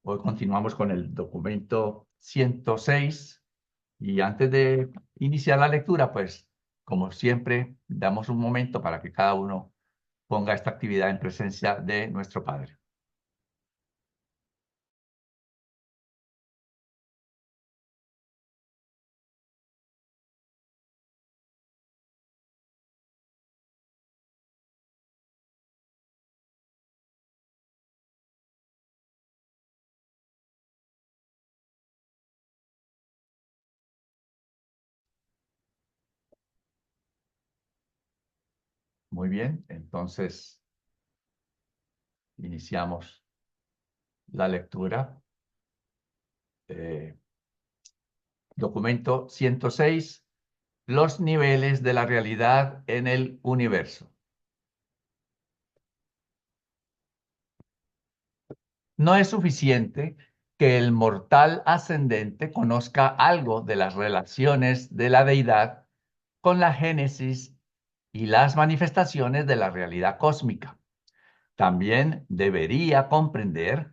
Hoy continuamos con el documento 106 y antes de iniciar la lectura, pues como siempre, damos un momento para que cada uno ponga esta actividad en presencia de nuestro Padre. Muy bien, entonces iniciamos la lectura. Eh, Documento 106, los niveles de la realidad en el universo. No es suficiente que el mortal ascendente conozca algo de las relaciones de la deidad con la génesis y las manifestaciones de la realidad cósmica. También debería comprender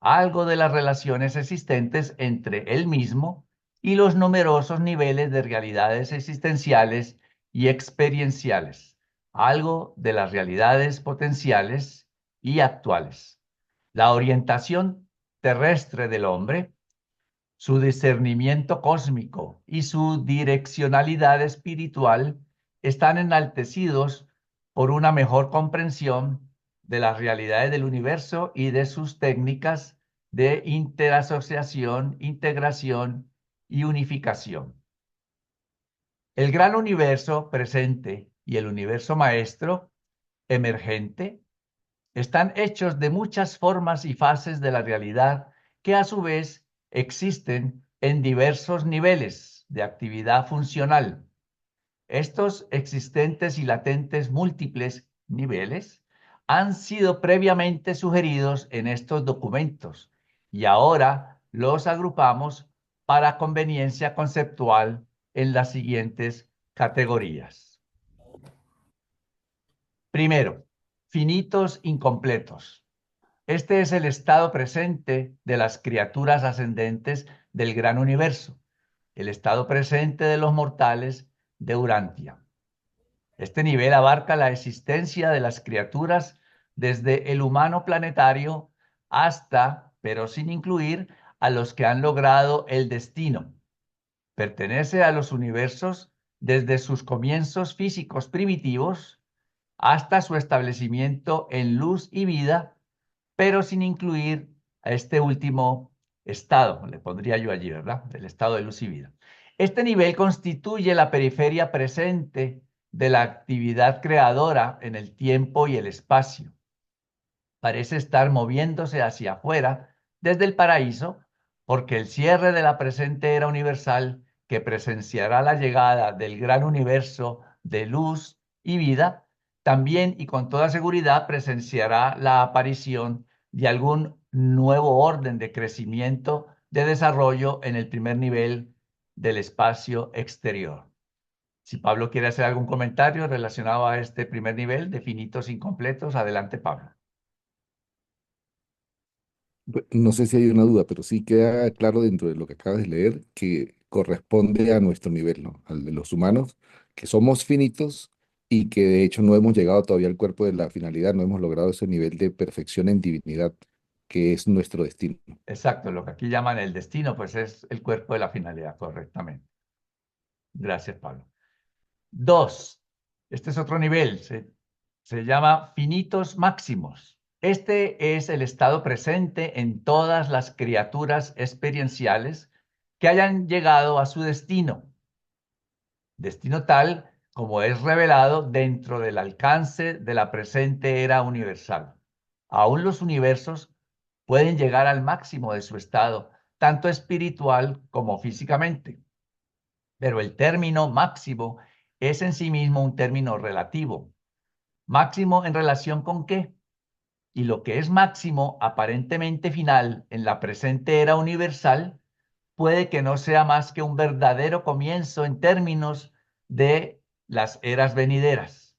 algo de las relaciones existentes entre él mismo y los numerosos niveles de realidades existenciales y experienciales, algo de las realidades potenciales y actuales. La orientación terrestre del hombre, su discernimiento cósmico y su direccionalidad espiritual están enaltecidos por una mejor comprensión de las realidades del universo y de sus técnicas de interasociación, integración y unificación. El gran universo presente y el universo maestro emergente están hechos de muchas formas y fases de la realidad que a su vez existen en diversos niveles de actividad funcional. Estos existentes y latentes múltiples niveles han sido previamente sugeridos en estos documentos y ahora los agrupamos para conveniencia conceptual en las siguientes categorías. Primero, finitos incompletos. Este es el estado presente de las criaturas ascendentes del gran universo, el estado presente de los mortales de Urantia. Este nivel abarca la existencia de las criaturas desde el humano planetario hasta, pero sin incluir, a los que han logrado el destino. Pertenece a los universos desde sus comienzos físicos primitivos hasta su establecimiento en luz y vida, pero sin incluir a este último estado, le pondría yo allí, ¿verdad? El estado de luz y vida. Este nivel constituye la periferia presente de la actividad creadora en el tiempo y el espacio. Parece estar moviéndose hacia afuera desde el paraíso, porque el cierre de la presente era universal que presenciará la llegada del gran universo de luz y vida, también y con toda seguridad presenciará la aparición de algún nuevo orden de crecimiento, de desarrollo en el primer nivel del espacio exterior. Si Pablo quiere hacer algún comentario relacionado a este primer nivel de finitos incompletos, adelante, Pablo. No sé si hay una duda, pero sí queda claro dentro de lo que acabas de leer que corresponde a nuestro nivel, ¿no? Al de los humanos, que somos finitos y que de hecho no hemos llegado todavía al cuerpo de la finalidad, no hemos logrado ese nivel de perfección en divinidad que es nuestro destino. Exacto, lo que aquí llaman el destino, pues es el cuerpo de la finalidad, correctamente. Gracias, Pablo. Dos, este es otro nivel, se llama finitos máximos. Este es el estado presente en todas las criaturas experienciales que hayan llegado a su destino tal como es revelado dentro del alcance de la presente era universal. Aún los universos pueden llegar al máximo de su estado, tanto espiritual como físicamente. Pero el término máximo es en sí mismo un término relativo. ¿Máximo en relación con qué? Y lo que es máximo aparentemente final en la presente era universal puede que no sea más que un verdadero comienzo en términos de las eras venideras.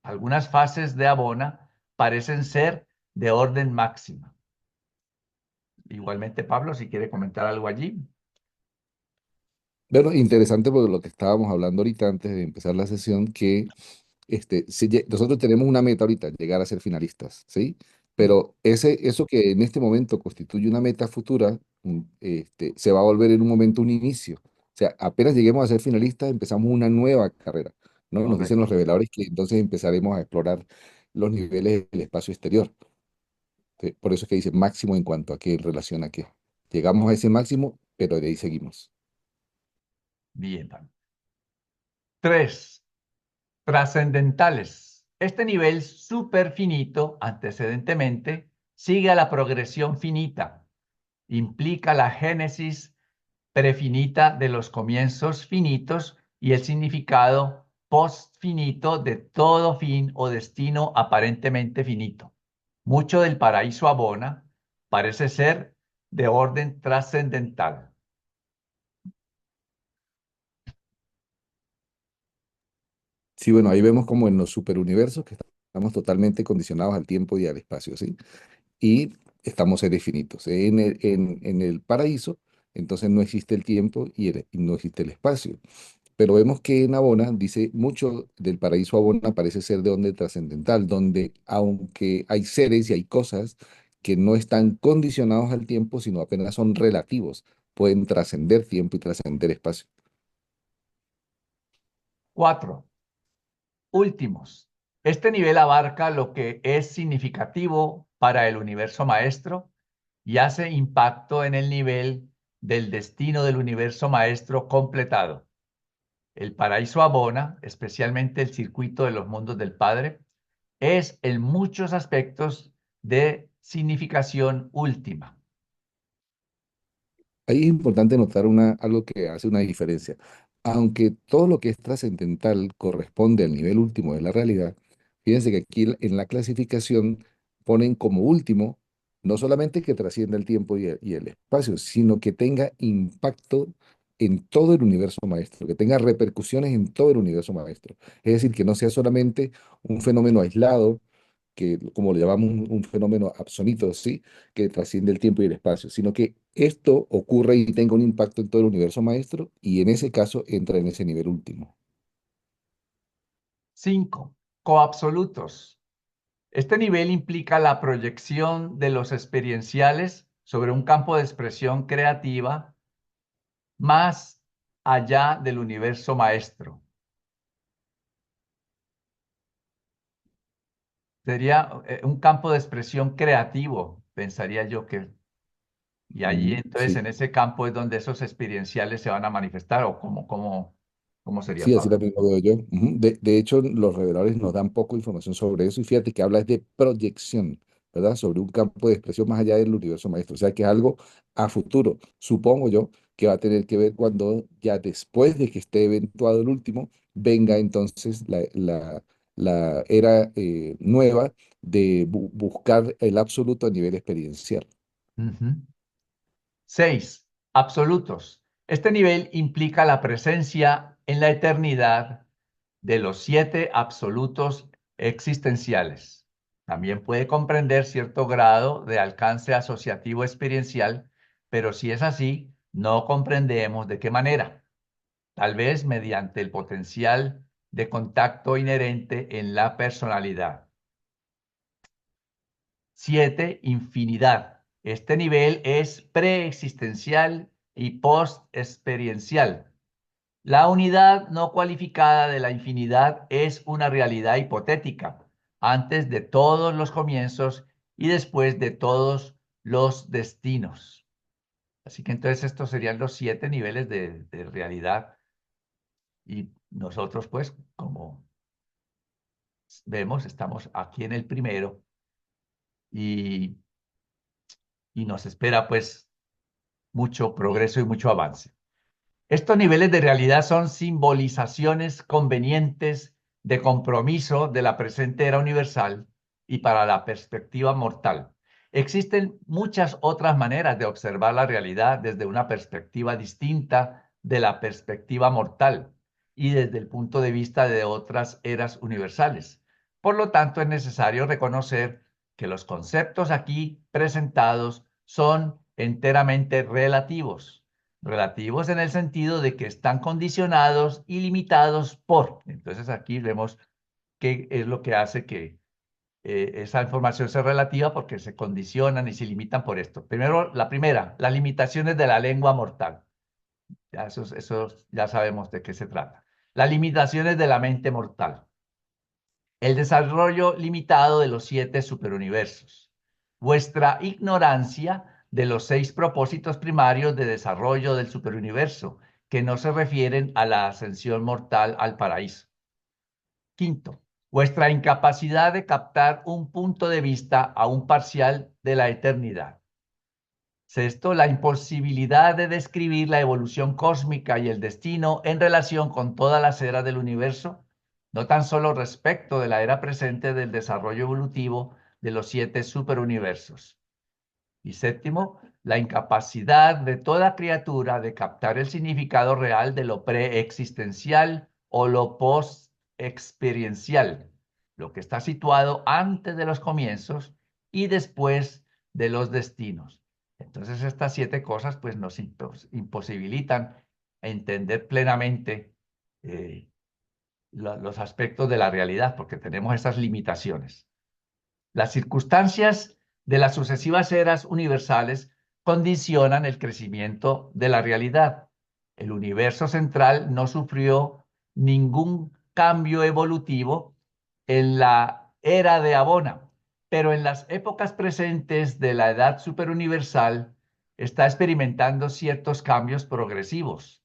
Algunas fases de Abona parecen ser de orden máxima. Igualmente, Pablo, si quiere comentar algo allí. Bueno, interesante porque lo que estábamos hablando ahorita antes de empezar la sesión, que nosotros tenemos una meta ahorita, llegar a ser finalistas, ¿sí? Pero eso que en este momento constituye una meta futura, se va a volver en un momento un inicio. O sea, apenas lleguemos a ser finalistas, empezamos una nueva carrera, ¿no? Nos dicen los Correcto. reveladores que entonces empezaremos a explorar los niveles del espacio exterior. Por eso es que dice máximo en cuanto a qué, en relación a qué. Llegamos a ese máximo, pero de ahí seguimos. Bien, Pablo. 3. Trascendentales. Este nivel superfinito, antecedentemente, sigue a la progresión finita. Implica la génesis prefinita de los comienzos finitos y el significado postfinito de todo fin o destino aparentemente finito. Mucho del paraíso abona parece ser de orden trascendental. Sí, bueno, ahí vemos como en los superuniversos que estamos totalmente condicionados al tiempo y al espacio, ¿sí? Y estamos seres finitos. En el paraíso, entonces no existe el tiempo y no existe el espacio. Pero vemos que en Abona dice mucho del paraíso Abona parece ser de onda trascendental, donde aunque hay seres y hay cosas que no están condicionados al tiempo, sino apenas son relativos, pueden trascender tiempo y trascender espacio. 4. Últimos. Este nivel abarca lo que es significativo para el universo maestro y hace impacto en el nivel del destino del universo maestro completado. El paraíso abona, especialmente el circuito de los mundos del Padre, es en muchos aspectos de significación última. Ahí es importante notar algo que hace una diferencia. Aunque todo lo que es trascendental corresponde al nivel último de la realidad, fíjense que aquí en la clasificación ponen como último no solamente que trascienda el tiempo y el espacio, sino que tenga impacto en todo el universo maestro, que tenga repercusiones en todo el universo maestro. Es decir, que no sea solamente un fenómeno aislado, que como lo llamamos un fenómeno absonito, ¿sí? Que trasciende el tiempo y el espacio, sino que esto ocurre y tenga un impacto en todo el universo maestro y en ese caso entra en ese nivel último. 5. Coabsolutos. Este nivel implica la proyección de los experienciales sobre un campo de expresión creativa más allá del universo maestro. Sería un campo de expresión creativo, pensaría yo que. Y allí entonces Sí, en ese campo es donde esos experienciales se van a manifestar o cómo sería, sí, así Pablo. también lo veo yo. Ujú. De hecho, los reveladores nos dan poco información sobre eso y fíjate que habla es de proyección, ¿verdad? Sobre un campo de expresión más allá del universo maestro. O sea, que es algo a futuro, supongo yo, que va a tener que ver cuando ya después de que esté eventuado el último, venga entonces la era nueva de buscar el absoluto a nivel experiencial. Ujú. 6. Absolutos. Este nivel implica la presencia en la eternidad de los 7 absolutos existenciales. También puede comprender cierto grado de alcance asociativo experiencial, pero si es así, no comprendemos de qué manera. Tal vez mediante el potencial de contacto inherente en la personalidad. 7. Infinidad. Este nivel es preexistencial y postexperiencial. La unidad no cualificada de la infinidad es una realidad hipotética, antes de todos los comienzos y después de todos los destinos. Así que entonces estos serían los 7 niveles de realidad y nosotros pues como vemos estamos aquí en el primero y, y nos espera pues mucho progreso y mucho avance. Estos niveles de realidad son simbolizaciones convenientes de compromiso de la presente era universal y para la perspectiva mortal. Existen muchas otras maneras de observar la realidad desde una perspectiva distinta de la perspectiva mortal y desde el punto de vista de otras eras universales. Por lo tanto, es necesario reconocer que los conceptos aquí presentados son enteramente relativos. Relativos en el sentido de que están condicionados y limitados por. Entonces aquí vemos qué es lo que hace que esa información sea relativa porque se condicionan y se limitan por esto. Primero, la primera, las limitaciones de la lengua mortal. Ya eso ya sabemos de qué se trata. Las limitaciones de la mente mortal. El desarrollo limitado de los 7 superuniversos. Vuestra ignorancia de los 6 propósitos primarios de desarrollo del superuniverso, que no se refieren a la ascensión mortal al paraíso. Quinto, vuestra incapacidad de captar un punto de vista aún parcial de la eternidad. Sexto, la imposibilidad de describir la evolución cósmica y el destino en relación con todas las eras del universo, no tan solo respecto de la era presente del desarrollo evolutivo de los 7 superuniversos. Y séptimo, la incapacidad de toda criatura de captar el significado real de lo preexistencial o lo post-experiencial, lo que está situado antes de los comienzos y después de los destinos. Entonces estas 7 cosas pues nos imposibilitan entender plenamente eh, los aspectos de la realidad porque tenemos esas limitaciones. Las circunstancias de las sucesivas eras universales condicionan el crecimiento de la realidad. El universo central no sufrió ningún cambio evolutivo en la era de Abona, pero en las épocas presentes de la edad superuniversal está experimentando ciertos cambios progresivos,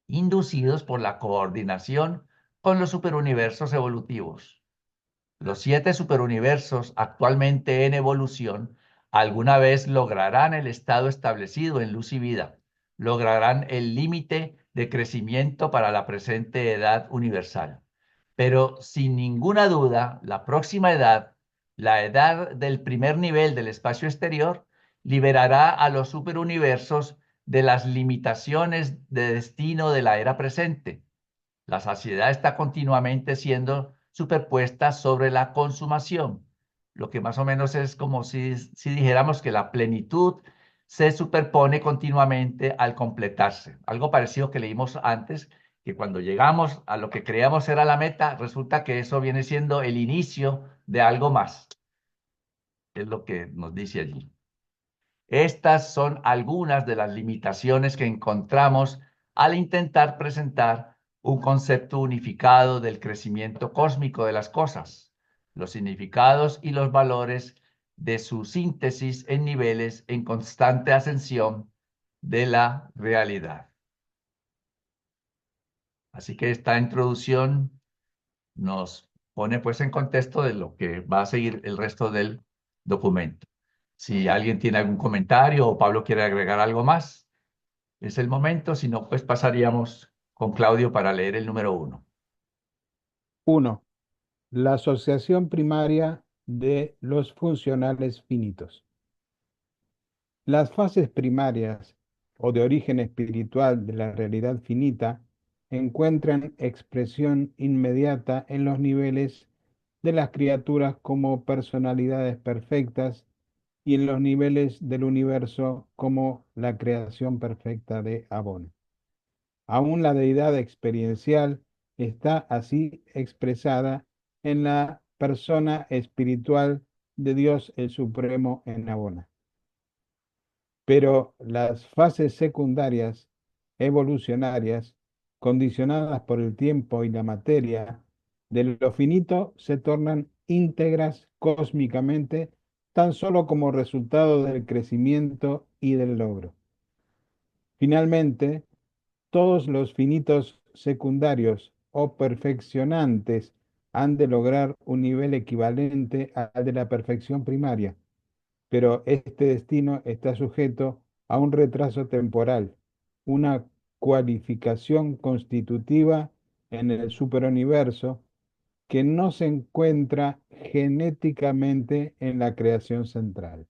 inducidos por la coordinación con los superuniversos evolutivos. Los 7 superuniversos actualmente en evolución alguna vez lograrán el estado establecido en luz y vida, lograrán el límite de crecimiento para la presente edad universal. Pero sin ninguna duda, la próxima edad, la edad del primer nivel del espacio exterior, liberará a los superuniversos de las limitaciones de destino de la era presente. La saciedad está continuamente siendo superpuesta sobre la consumación, lo que más o menos es como si dijéramos que la plenitud se superpone continuamente al completarse. Algo parecido que leímos antes, que cuando llegamos a lo que creíamos era la meta, resulta que eso viene siendo el inicio de algo más. Es lo que nos dice allí. Estas son algunas de las limitaciones que encontramos al intentar presentar un concepto unificado del crecimiento cósmico de las cosas, los significados y los valores de su síntesis en niveles en constante ascensión de la realidad. Así que esta introducción nos pone pues en contexto de lo que va a seguir el resto del documento. Si alguien tiene algún comentario o Pablo quiere agregar algo más, es el momento. Si no, pues pasaríamos con Claudio para leer el número 1. 1. La asociación primaria de los funcionales finitos. Las fases primarias o de origen espiritual de la realidad finita encuentran expresión inmediata en los niveles de las criaturas como personalidades perfectas y en los niveles del universo como la creación perfecta de Abón. Aún la deidad experiencial está así expresada en la persona espiritual de Dios el Supremo en Abona. Pero las fases secundarias evolucionarias, condicionadas por el tiempo y la materia, de lo finito se tornan íntegras cósmicamente tan solo como resultado del crecimiento y del logro. Finalmente, todos los finitos secundarios o perfeccionantes han de lograr un nivel equivalente al de la perfección primaria, pero este destino está sujeto a un retraso temporal, una cualificación constitutiva en el superuniverso que no se encuentra genéticamente en la creación central.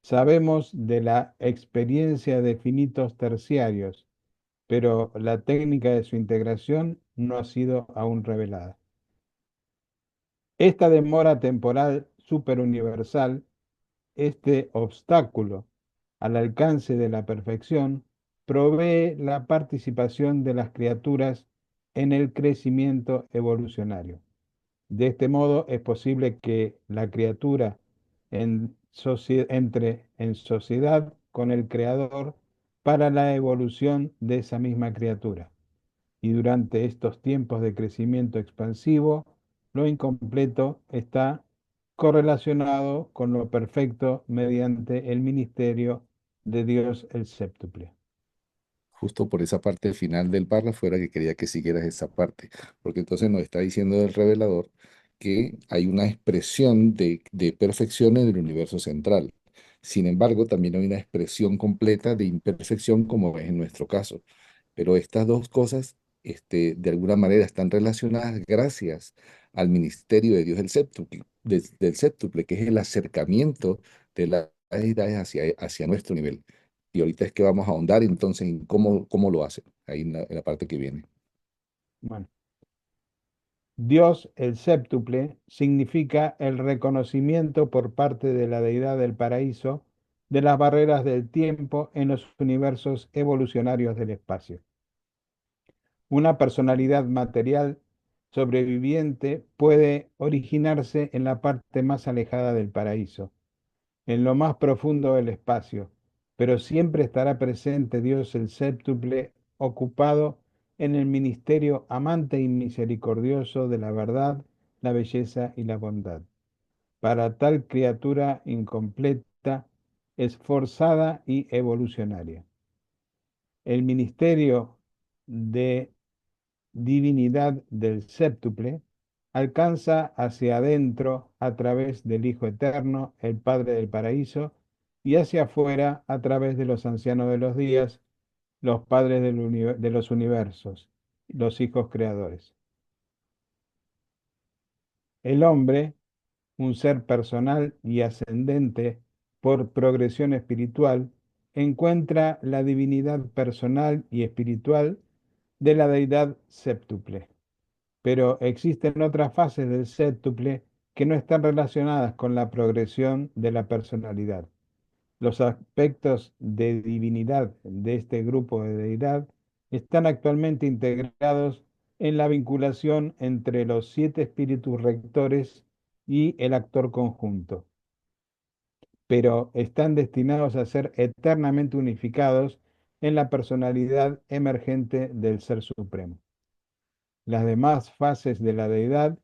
Sabemos de la experiencia de finitos terciarios, pero la técnica de su integración no ha sido aún revelada. Esta demora temporal superuniversal este obstáculo al alcance de la perfección provee la participación de las criaturas en el crecimiento evolucionario. De este modo es posible que la criatura entre en sociedad con el Creador para la evolución de esa misma criatura. Y durante estos tiempos de crecimiento expansivo, lo incompleto está correlacionado con lo perfecto mediante el ministerio de Dios el séptuple. Justo por esa parte final del párrafo era que quería que siguieras esa parte, porque entonces nos está diciendo el revelador que hay una expresión de perfección en el universo central. Sin embargo, también hay una expresión completa de imperfección como es en nuestro caso. Pero estas dos cosas, de alguna manera están relacionadas gracias al ministerio de Dios del séptuple, que es el acercamiento de las deidades hacia nuestro nivel. Y ahorita es que vamos a ahondar entonces en cómo lo hacen, ahí en la parte que viene. Bueno, Dios el séptuple significa el reconocimiento por parte de la deidad del paraíso de las barreras del tiempo en los universos evolucionarios del espacio. Una personalidad material sobreviviente puede originarse en la parte más alejada del paraíso, en lo más profundo del espacio, pero siempre estará presente Dios el séptuple ocupado en el ministerio amante y misericordioso de la verdad, la belleza y la bondad. Para tal criatura incompleta, esforzada y evolucionaria. El ministerio de divinidad del séptuple alcanza hacia adentro a través del Hijo Eterno, el Padre del Paraíso, y hacia afuera a través de los ancianos de los días, los padres de los universos, los hijos creadores. El hombre, un ser personal y ascendente por progresión espiritual, encuentra la divinidad personal y espiritual de la deidad séptuple. Pero existen otras fases del séptuple que no están relacionadas con la progresión de la personalidad. Los aspectos de divinidad de este grupo de deidad están actualmente integrados en la vinculación entre los 7 espíritus rectores y el actor conjunto, pero están destinados a ser eternamente unificados en la personalidad emergente del Ser Supremo. Las demás fases de la deidad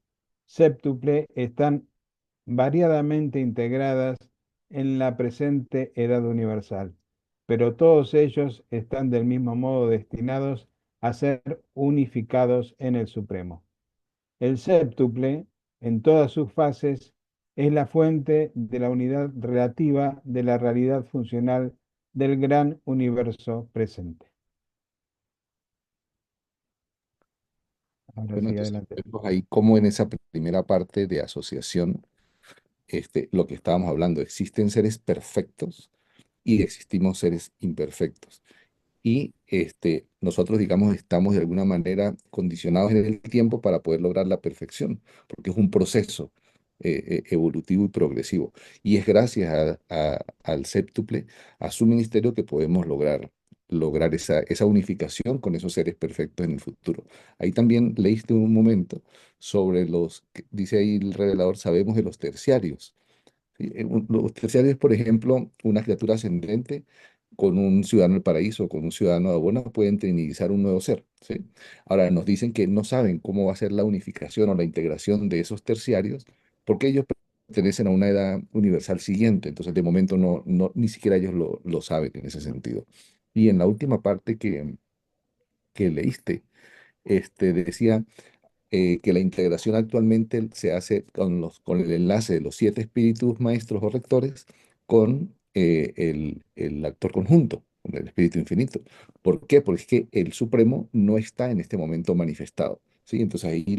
séptuple están variadamente integradas en la presente edad universal, pero todos ellos están del mismo modo destinados a ser unificados en el Supremo. El séptuple, en todas sus fases, es la fuente de la unidad relativa de la realidad funcional del gran universo presente. Ahora Bueno, sí, entonces adelante. vemos ahí como en esa primera parte de asociación, lo que estábamos hablando, existen seres perfectos y existimos seres imperfectos. Y nosotros, digamos, estamos de alguna manera condicionados en el tiempo para poder lograr la perfección, porque es un proceso evolutivo y progresivo. Y es gracias al séptuple, a su ministerio, que podemos lograr esa unificación con esos seres perfectos en el futuro. Ahí también leíste un momento sobre dice ahí el revelador, sabemos de los terciarios. ¿Sí? Los terciarios, por ejemplo, una criatura ascendente con un ciudadano del paraíso, con un ciudadano de Abona, pueden trinizar un nuevo ser. ¿Sí? Ahora nos dicen que no saben cómo va a ser la unificación o la integración de esos terciarios, porque ellos pertenecen a una edad universal siguiente. Entonces, de momento, ni siquiera ellos lo saben en ese sentido. Y en la última parte que leíste, decía que la integración actualmente se hace con el enlace de los 7 espíritus maestros o rectores con el actor conjunto, con el espíritu infinito. ¿Por qué? Porque es que el Supremo no está en este momento manifestado. ¿Sí? Entonces ahí,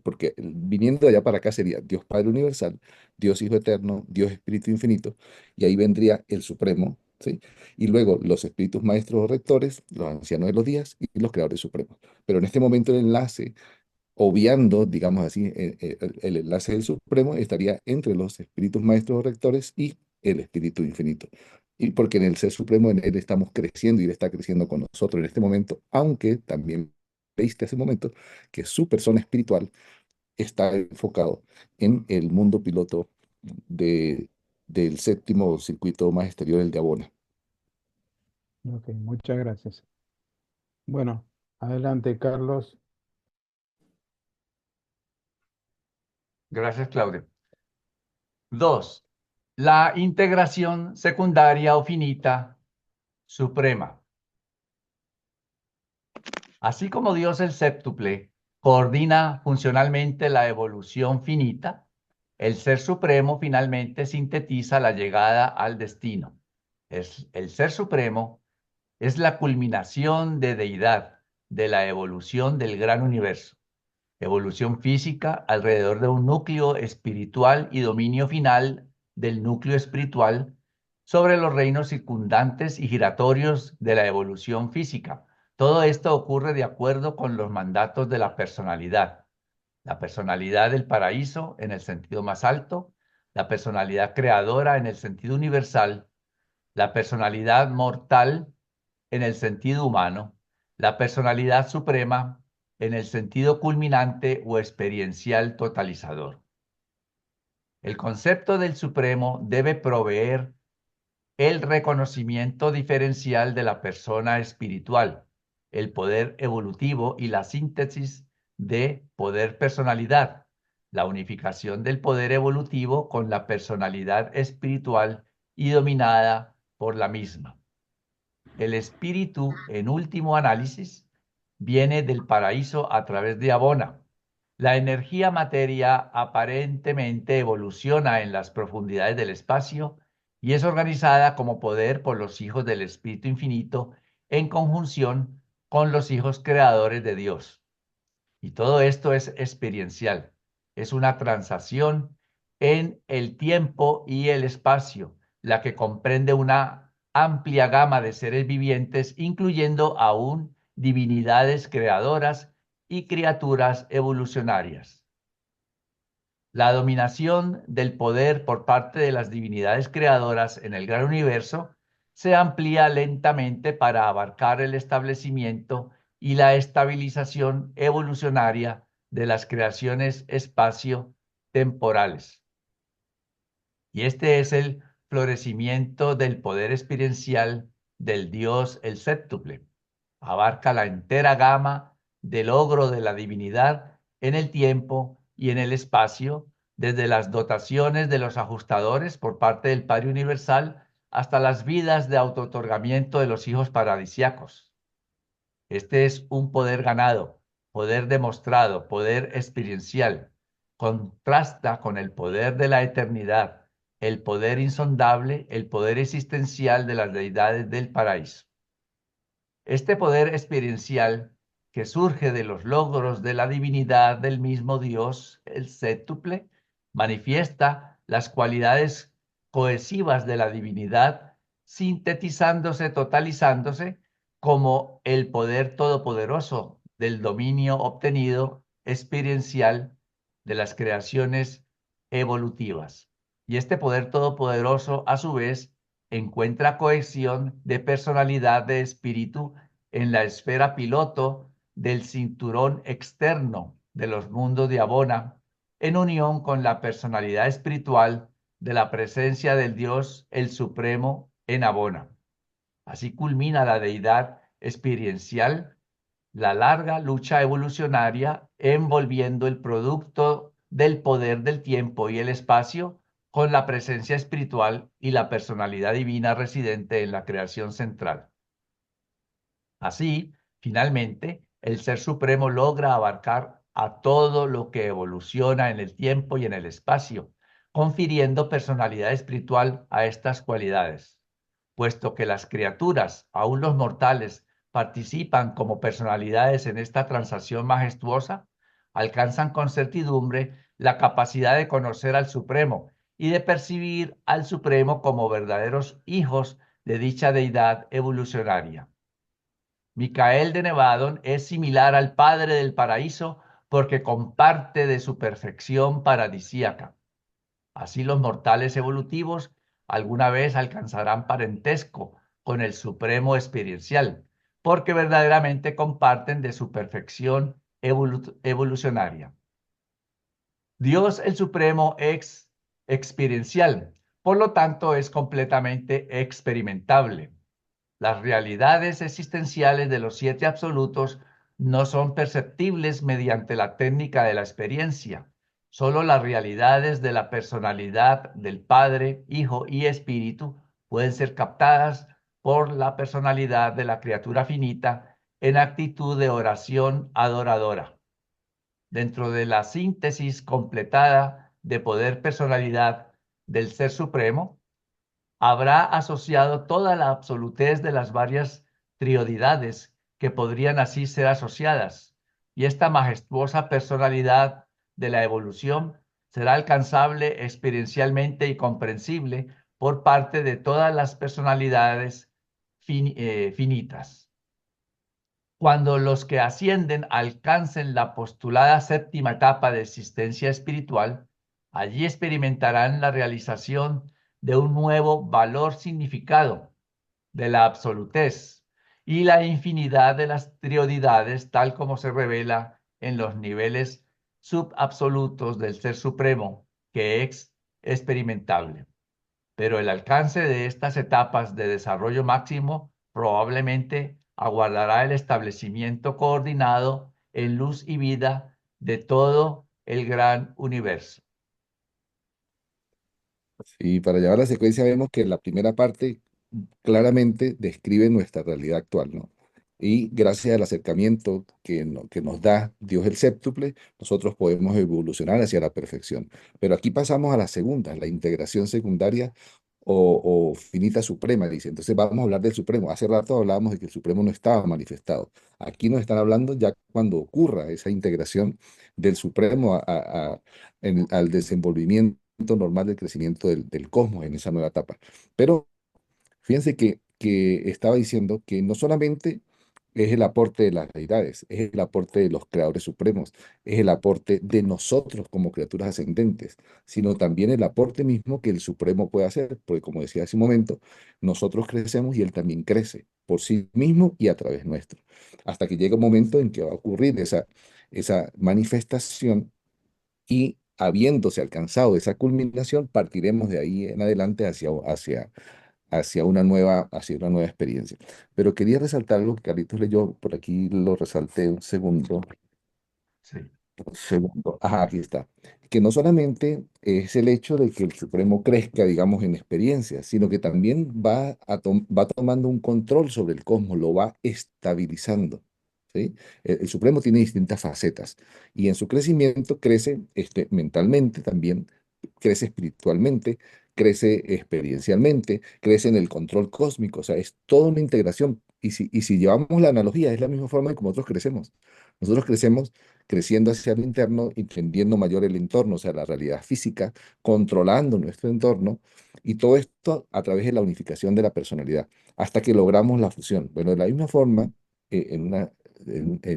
porque viniendo de allá para acá sería Dios Padre Universal, Dios Hijo Eterno, Dios Espíritu Infinito, y ahí vendría el Supremo, ¿sí? Y luego los espíritus maestros o rectores, los ancianos de los días y los creadores supremos. Pero en este momento el enlace, obviando, digamos así, el enlace del Supremo estaría entre los espíritus maestros o rectores y el Espíritu Infinito. Y porque en el Ser Supremo, en Él estamos creciendo y Él está creciendo con nosotros en este momento, aunque también veiste hace un momento que su persona espiritual está enfocado en el mundo piloto de, del séptimo circuito más exterior, el de Abona. Ok, muchas gracias. Bueno, adelante, Carlos. Gracias, Claudio. 2. La integración secundaria o finita suprema. Así como Dios el séptuple coordina funcionalmente la evolución finita, el Ser Supremo finalmente sintetiza la llegada al destino. El Ser Supremo es la culminación de deidad de la evolución del gran universo. Evolución física alrededor de un núcleo espiritual y dominio final del núcleo espiritual sobre los reinos circundantes y giratorios de la evolución física. Todo esto ocurre de acuerdo con los mandatos de la personalidad del paraíso en el sentido más alto, la personalidad creadora en el sentido universal, la personalidad mortal en el sentido humano, la personalidad suprema en el sentido culminante o experiencial totalizador. El concepto del supremo debe proveer el reconocimiento diferencial de la persona espiritual, el poder evolutivo y la síntesis de poder-personalidad, la unificación del poder evolutivo con la personalidad espiritual y dominada por la misma. El espíritu, en último análisis, viene del paraíso a través de Abona. La energía materia aparentemente evoluciona en las profundidades del espacio y es organizada como poder por los hijos del Espíritu Infinito en conjunción con los hijos creadores de Dios. Y todo esto es experiencial, es una transacción en el tiempo y el espacio, la que comprende una amplia gama de seres vivientes, incluyendo aún divinidades creadoras y criaturas evolucionarias. La dominación del poder por parte de las divinidades creadoras en el gran universo se amplía lentamente para abarcar el establecimiento y la estabilización evolucionaria de las creaciones espacio-temporales. Y este es el florecimiento del poder experiencial del Dios el séptuple. Abarca la entera gama del logro de la divinidad en el tiempo y en el espacio, desde las dotaciones de los ajustadores por parte del Padre Universal hasta las vidas de autootorgamiento de los hijos paradisiacos. Este es un poder ganado, poder demostrado, poder experiencial. Contrasta con el poder de la eternidad, el poder insondable, el poder existencial de las deidades del paraíso. Este poder experiencial que surge de los logros de la divinidad del mismo Dios, el séptuple, manifiesta las cualidades cohesivas de la divinidad, sintetizándose, totalizándose como el poder todopoderoso del dominio obtenido experiencial de las creaciones evolutivas. Y este poder todopoderoso, a su vez, encuentra cohesión de personalidad de espíritu en la esfera piloto del cinturón externo de los mundos de Abona, en unión con la personalidad espiritual de la presencia del Dios el Supremo en Abona. Así culmina la deidad experiencial la larga lucha evolucionaria envolviendo el producto del poder del tiempo y el espacio con la presencia espiritual y la personalidad divina residente en la creación central. Así, finalmente, el Ser Supremo logra abarcar a todo lo que evoluciona en el tiempo y en el espacio, confiriendo personalidad espiritual a estas cualidades. Puesto que las criaturas, aún los mortales, participan como personalidades en esta transacción majestuosa, alcanzan con certidumbre la capacidad de conocer al Supremo y de percibir al Supremo como verdaderos hijos de dicha deidad evolucionaria. Micael de Nevadon es similar al Padre del Paraíso porque comparte de su perfección paradisíaca. Así los mortales evolutivos alguna vez alcanzarán parentesco con el Supremo experiencial, porque verdaderamente comparten de su perfección evolucionaria. Dios el Supremo es experiencial, por lo tanto es completamente experimentable. Las realidades existenciales de los siete absolutos no son perceptibles mediante la técnica de la experiencia. Solo las realidades de la personalidad del Padre, Hijo y Espíritu pueden ser captadas por la personalidad de la criatura finita en actitud de oración adoradora. Dentro de la síntesis completada de poder personalidad del Ser Supremo, habrá asociado toda la absolutez de las varias triodidades que podrían así ser asociadas, y esta majestuosa personalidad de la evolución será alcanzable experiencialmente y comprensible por parte de todas las personalidades finitas. Cuando los que ascienden alcancen la postulada séptima etapa de existencia espiritual, allí experimentarán la realización de un nuevo valor significado de la absolutez y la infinidad de las triodidades tal como se revela en los niveles subabsolutos del Ser Supremo que es experimentable. Pero el alcance de estas etapas de desarrollo máximo probablemente aguardará el establecimiento coordinado en luz y vida de todo el gran universo. Y para llevar la secuencia vemos que la primera parte claramente describe nuestra realidad actual, ¿no? Y gracias al acercamiento que nos da Dios el séptuple, nosotros podemos evolucionar hacia la perfección. Pero aquí pasamos a la segunda, la integración secundaria o finita suprema, dice. Entonces vamos a hablar del supremo. Hace rato hablábamos de que el supremo no estaba manifestado. Aquí nos están hablando ya cuando ocurra esa integración del supremo al desenvolvimiento normal del crecimiento del cosmos en esa nueva etapa. Pero fíjense que estaba diciendo que no solamente es el aporte de las deidades, es el aporte de los creadores supremos, es el aporte de nosotros como criaturas ascendentes, sino también el aporte mismo que el Supremo puede hacer, porque como decía hace un momento, nosotros crecemos y Él también crece por sí mismo y a través nuestro, hasta que llega un momento en que va a ocurrir esa manifestación y habiéndose alcanzado esa culminación, partiremos de ahí en adelante hacia una nueva experiencia. Pero quería resaltar algo que Carlitos leyó, por aquí lo resalté un segundo. Sí. Un segundo. Ajá, aquí está. Que no solamente es el hecho de que el Supremo crezca, digamos, en experiencia, sino que también va tomando un control sobre el cosmos, lo va estabilizando. ¿Sí? El Supremo tiene distintas facetas y en su crecimiento crece mentalmente también, crece espiritualmente, crece experiencialmente, crece en el control cósmico, o sea, es toda una integración. Y si llevamos la analogía, es la misma forma en como nosotros crecemos. Nosotros crecemos creciendo hacia lo interno, entendiendo mayor el entorno, o sea, la realidad física, controlando nuestro entorno, y todo esto a través de la unificación de la personalidad, hasta que logramos la fusión. Bueno, de la misma forma, en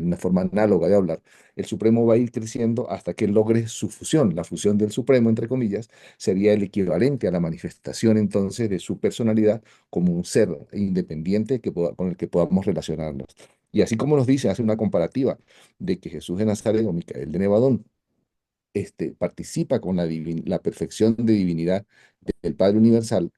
una forma análoga de hablar, el Supremo va a ir creciendo hasta que logre su fusión. La fusión del Supremo, entre comillas, sería el equivalente a la manifestación entonces de su personalidad como un ser independiente con el que podamos relacionarnos. Y así como nos dice, hace una comparativa de que Jesús de Nazaret o Micael de Nevadón participa con la perfección de divinidad del Padre Universal.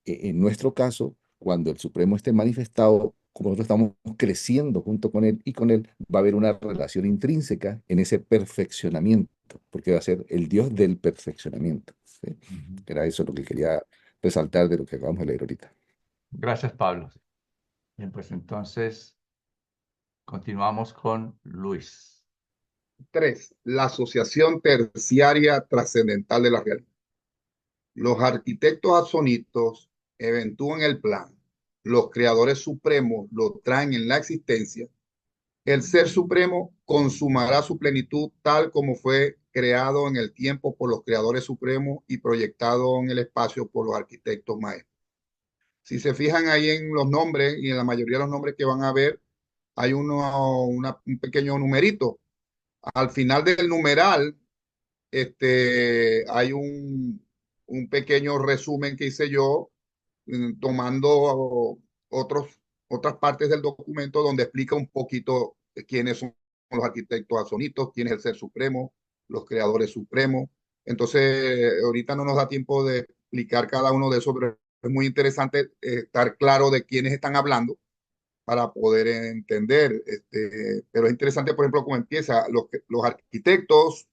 En nuestro caso, cuando el Supremo esté manifestado, como nosotros estamos creciendo junto con él y con él, va a haber una relación intrínseca en ese perfeccionamiento, porque va a ser el Dios del perfeccionamiento. ¿Sí? Ujú. Era eso lo que quería resaltar de lo que acabamos de leer ahorita. Gracias, Pablo. Bien, pues entonces continuamos con Luis. 3. La asociación terciaria trascendental de la realidad. Los arquitectos absonitos eventúan el plan. Los creadores supremos lo traen en la existencia. El Ser Supremo consumará su plenitud tal como fue creado en el tiempo por los creadores supremos y proyectado en el espacio por los arquitectos maestros. Si se fijan ahí en los nombres y en la mayoría de los nombres que van a ver, hay un pequeño numerito. Al final del numeral hay un pequeño resumen que hice yo, tomando otras partes del documento donde explica un poquito quiénes son los arquitectos absonitos, quién es el ser supremo, los creadores supremos. Entonces, ahorita no nos da tiempo de explicar cada uno de esos, pero es muy interesante estar claro de quiénes están hablando para poder entender. Pero es interesante, por ejemplo, cómo empieza. Los arquitectos,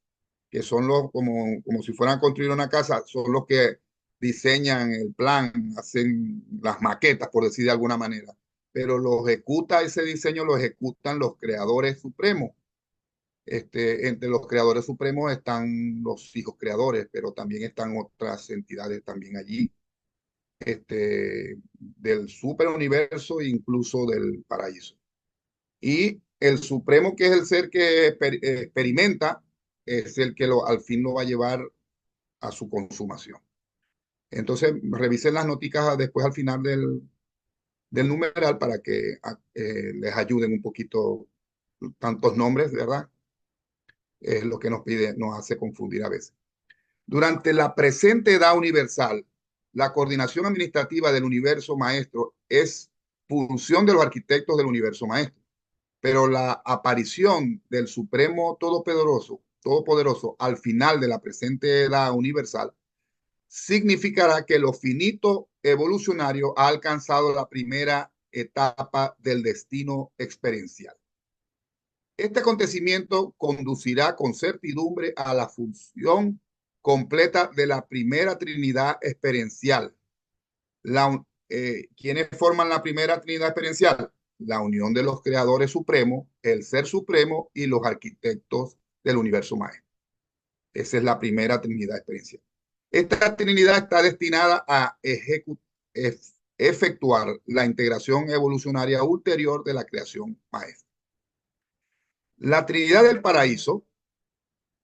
que son como si fueran a construir una casa, son los que diseñan el plan, hacen las maquetas, por decir de alguna manera. Pero ese diseño lo ejecutan los creadores supremos. Entre los creadores supremos están los hijos creadores, pero también están otras entidades también allí, del superuniverso e incluso del paraíso. Y el supremo, que es el ser que experimenta, es el que al fin lo va a llevar a su consumación. Entonces, revisen las noticas después al final del numeral para que les ayuden un poquito tantos nombres, ¿verdad? Es lo que nos hace confundir a veces. Durante la presente edad universal, la coordinación administrativa del universo maestro es función de los arquitectos del universo maestro, pero la aparición del Supremo Todopoderoso al final de la presente edad universal significará que lo finito evolucionario ha alcanzado la primera etapa del destino experiencial. Este acontecimiento conducirá con certidumbre a la función completa de la primera Trinidad experiencial. ¿Quiénes forman la primera Trinidad experiencial? La unión de los creadores supremos, el ser supremo y los arquitectos del universo maestro. Esa es la primera Trinidad experiencial. Esta Trinidad está destinada a efectuar la integración evolucionaria ulterior de la creación maestra. La Trinidad del paraíso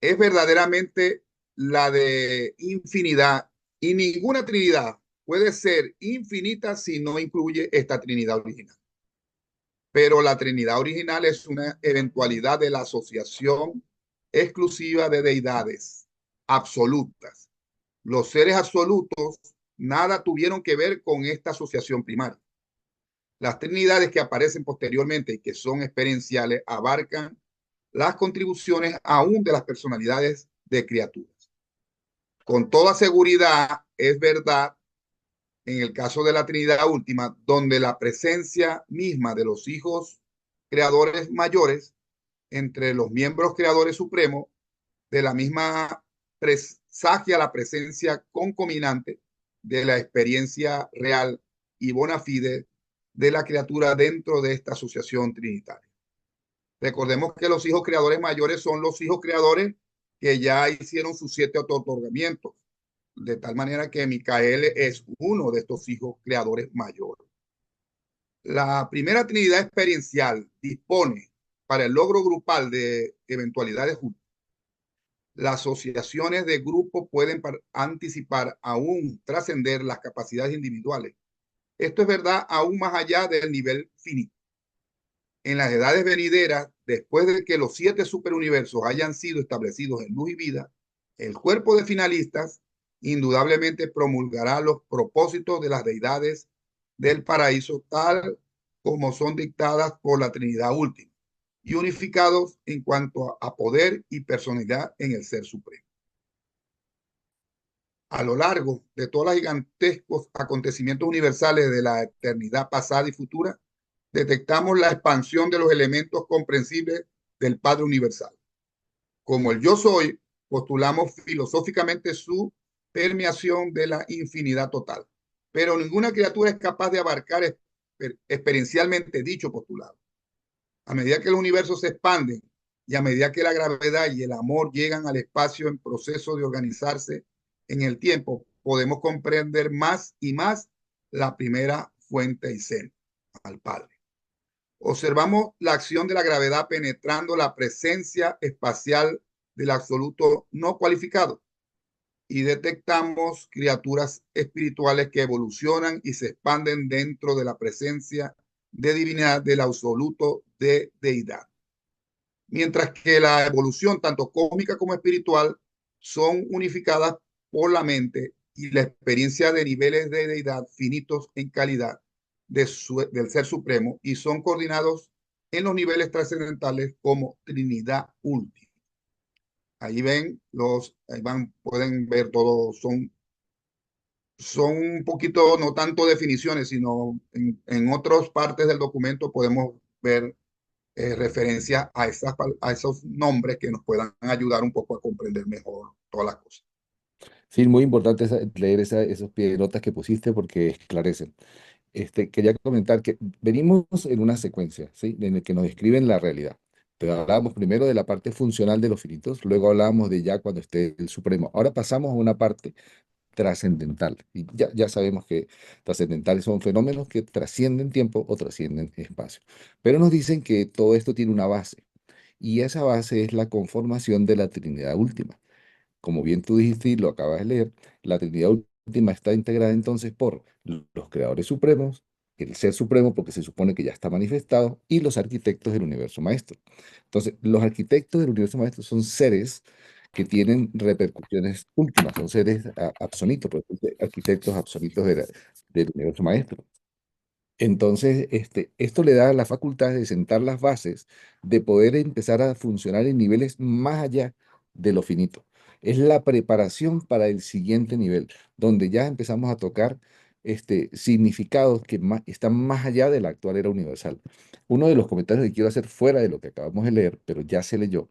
es verdaderamente la de infinidad, y ninguna Trinidad puede ser infinita si no incluye esta Trinidad original. Pero la Trinidad original es una eventualidad de la asociación exclusiva de deidades absolutas. Los seres absolutos nada tuvieron que ver con esta asociación primaria. Las trinidades que aparecen posteriormente y que son experienciales abarcan las contribuciones aún de las personalidades de criaturas. Con toda seguridad es verdad en el caso de la Trinidad última, donde la presencia misma de los hijos creadores mayores entre los miembros creadores supremos de la misma presagia la presencia concominante de la experiencia real y bona fide de la criatura dentro de esta asociación trinitaria. Recordemos que los hijos creadores mayores son los hijos creadores que ya hicieron sus 7 otorgamientos, de tal manera que Micael es uno de estos hijos creadores mayores. La primera Trinidad experiencial dispone para el logro grupal de eventualidades justas. Las asociaciones de grupo pueden anticipar, aún trascender las capacidades individuales. Esto es verdad aún más allá del nivel finito. En las edades venideras, después de que los 7 superuniversos hayan sido establecidos en luz y vida, el cuerpo de finalistas indudablemente promulgará los propósitos de las deidades del paraíso tal como son dictadas por la Trinidad última y unificados en cuanto a poder y personalidad en el Ser Supremo. A lo largo de todos los gigantescos acontecimientos universales de la eternidad pasada y futura, detectamos la expansión de los elementos comprensibles del Padre Universal. Como el Yo Soy, postulamos filosóficamente su permeación de la infinidad total, pero ninguna criatura es capaz de abarcar experiencialmente dicho postulado. A medida que el universo se expande y a medida que la gravedad y el amor llegan al espacio en proceso de organizarse en el tiempo, podemos comprender más y más la primera fuente y ser, al Padre. Observamos la acción de la gravedad penetrando la presencia espacial del absoluto no cualificado y detectamos criaturas espirituales que evolucionan y se expanden dentro de la presencia de divinidad del absoluto de deidad. Mientras que la evolución, tanto cósmica como espiritual, son unificadas por la mente y la experiencia de niveles de deidad finitos en calidad del Ser Supremo y son coordinados en los niveles trascendentales como Trinidad Última. Ahí ven ahí pueden ver todos, son un poquito, no tanto definiciones, sino en otras partes del documento podemos ver referencia a esos nombres que nos puedan ayudar un poco a comprender mejor todas las cosas. Sí, muy importante leer esos pie de notas que pusiste porque esclarecen. Quería comentar que venimos en una secuencia, ¿sí? En la que nos describen la realidad. Pero hablábamos primero de la parte funcional de los finitos, luego hablábamos de ya cuando esté el supremo. Ahora pasamos a una parte trascendental. Y ya sabemos que trascendentales son fenómenos que trascienden tiempo o trascienden espacio. Pero nos dicen que todo esto tiene una base. Y esa base es la conformación de la Trinidad Última. Como bien tú dijiste y lo acabas de leer, la Trinidad Última está integrada entonces por los creadores supremos, el Ser Supremo, porque se supone que ya está manifestado, y los arquitectos del universo maestro. Entonces, los arquitectos del universo maestro son seres que tienen repercusiones últimas, son seres absolutos, arquitectos absolutos del universo maestro. Entonces, esto le da la facultad de sentar las bases, de poder empezar a funcionar en niveles más allá de lo finito. Es la preparación para el siguiente nivel, donde ya empezamos a tocar significados que están más allá de la actual era universal. Uno de los comentarios que quiero hacer fuera de lo que acabamos de leer, pero ya se leyó,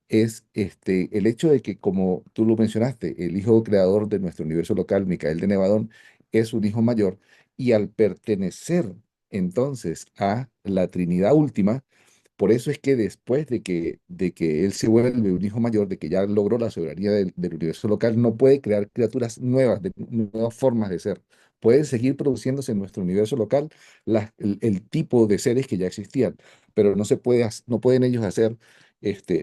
es el hecho de que, como tú lo mencionaste, el hijo creador de nuestro universo local, Micael de Nevadón, es un hijo mayor y al pertenecer entonces a la Trinidad Última, por eso es que después de que él se vuelve un hijo mayor, de que ya logró la soberanía del universo local, no puede crear criaturas nuevas, de nuevas formas de ser. Pueden seguir produciéndose en nuestro universo local el tipo de seres que ya existían, pero no pueden ellos hacer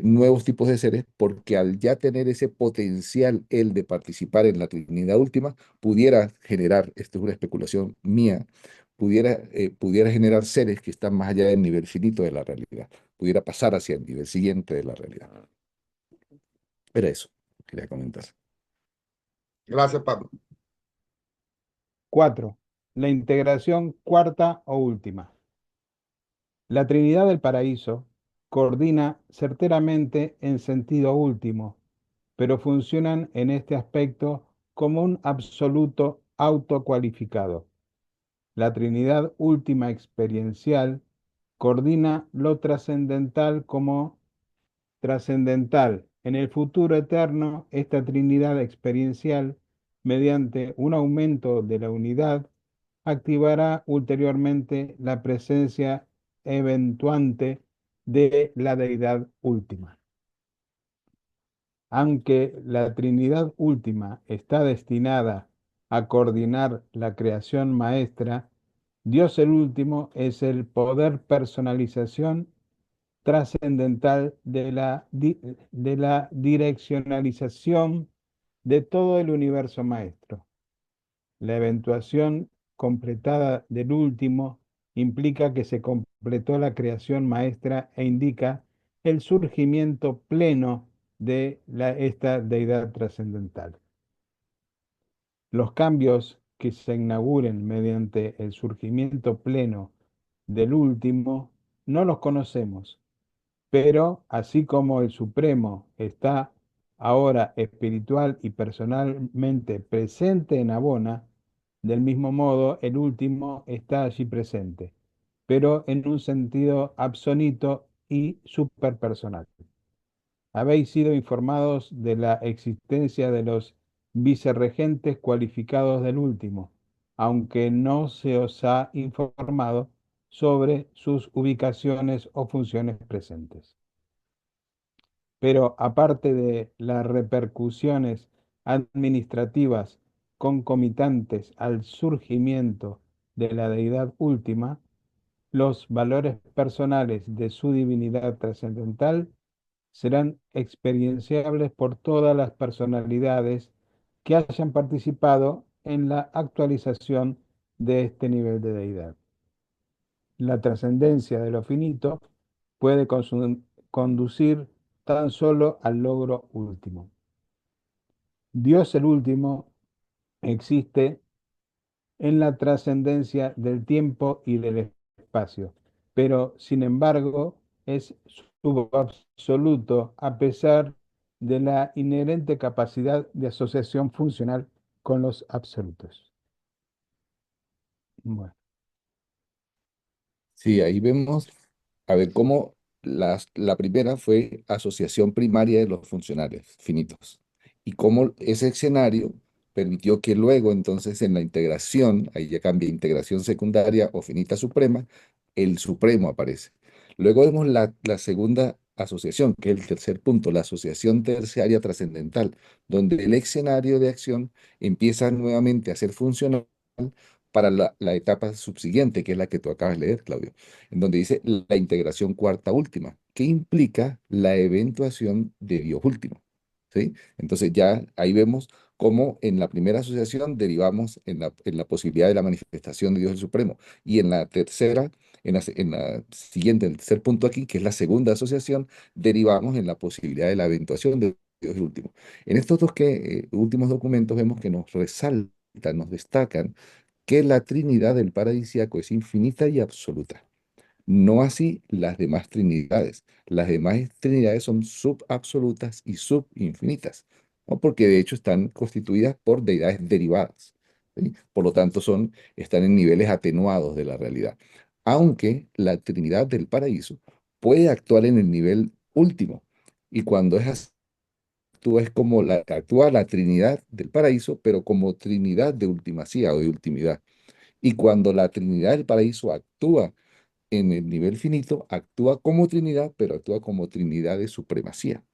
nuevos tipos de seres porque al ya tener ese potencial, el de participar en la Trinidad Última, pudiera generar, esto es una especulación mía, pudiera generar seres que están más allá del nivel finito de la realidad, pudiera pasar hacia el nivel siguiente de la realidad. Era eso, quería comentar. Gracias, Pablo. 4. La integración cuarta o última. La Trinidad del Paraíso coordina certeramente en sentido último, pero funcionan en este aspecto como un absoluto autocualificado. La Trinidad última experiencial coordina lo trascendental como trascendental. En el futuro eterno, esta Trinidad experiencial, mediante un aumento de la unidad, activará ulteriormente la presencia eventuante de la deidad última. Aunque la Trinidad última está destinada a coordinar la creación maestra, Dios el último es el poder personalización trascendental de la direccionalización de todo el universo maestro. La eventuación completada del último implica que se completó la creación maestra e indica el surgimiento pleno de esta deidad trascendental. Los cambios que se inauguren mediante el surgimiento pleno del último no los conocemos, pero así como el Supremo está ahora espiritual y personalmente presente en Abona, del mismo modo el último está allí presente, pero en un sentido absonito y superpersonal. Habéis sido informados de la existencia de los vicerregentes cualificados del último, aunque no se os ha informado sobre sus ubicaciones o funciones presentes. Pero aparte de las repercusiones administrativas concomitantes al surgimiento de la deidad última, los valores personales de su divinidad trascendental serán experienciables por todas las personalidades que hayan participado en la actualización de este nivel de deidad. La trascendencia de lo finito puede conducir tan solo al logro último. Dios el último existe en la trascendencia del tiempo y del espacio, pero sin embargo es subabsoluto a pesar de la inherente capacidad de asociación funcional con los absolutos. Bueno, Sí, ahí vemos, a ver, cómo la primera fue asociación primaria de los funcionales finitos y cómo ese escenario permitió que luego entonces en la integración, ahí ya cambia integración secundaria o finita suprema, el supremo aparece. Luego vemos la segunda asociación, que es el tercer punto, la asociación terciaria trascendental, donde el escenario de acción empieza nuevamente a ser funcional para la etapa subsiguiente, que es la que tú acabas de leer, Claudio, en donde dice la integración cuarta última, que implica la eventuación de Dios último. ¿Sí? Entonces ya ahí vemos cómo en la primera asociación derivamos en la posibilidad de la manifestación de Dios el Supremo. Y en la tercera, en la siguiente, en el tercer punto aquí, que es la segunda asociación, derivamos en la posibilidad de la eventuación de Dios el último. En estos dos últimos documentos vemos que nos resaltan, nos destacan que la Trinidad del paradisíaco es infinita y absoluta. No así las demás trinidades. Las demás trinidades son subabsolutas y subinfinitas, ¿no? Porque de hecho están constituidas por deidades derivadas, ¿sí? Por lo tanto, están en niveles atenuados de la realidad. Aunque la Trinidad del paraíso puede actuar en el nivel último. Y cuando es así, actúa, es como actúa la Trinidad del paraíso, pero como Trinidad de ultimacía o de ultimidad. Y cuando la Trinidad del paraíso actúa en el nivel finito, actúa como Trinidad, pero actúa como Trinidad de supremacía.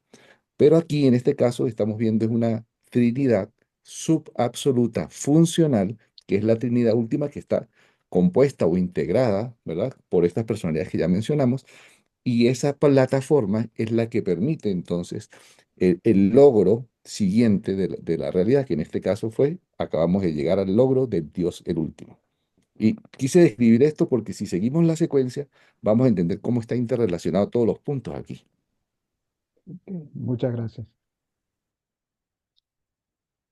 Pero aquí, en este caso, estamos viendo es una Trinidad subabsoluta funcional, que es la Trinidad última que está compuesta o integrada, ¿verdad? Por estas personalidades que ya mencionamos, y esa plataforma es la que permite entonces el logro siguiente de la realidad, que en este caso acabamos de llegar al logro del Dios el último. Y quise describir esto porque si seguimos la secuencia, vamos a entender cómo está interrelacionado todos los puntos aquí. muchas gracias.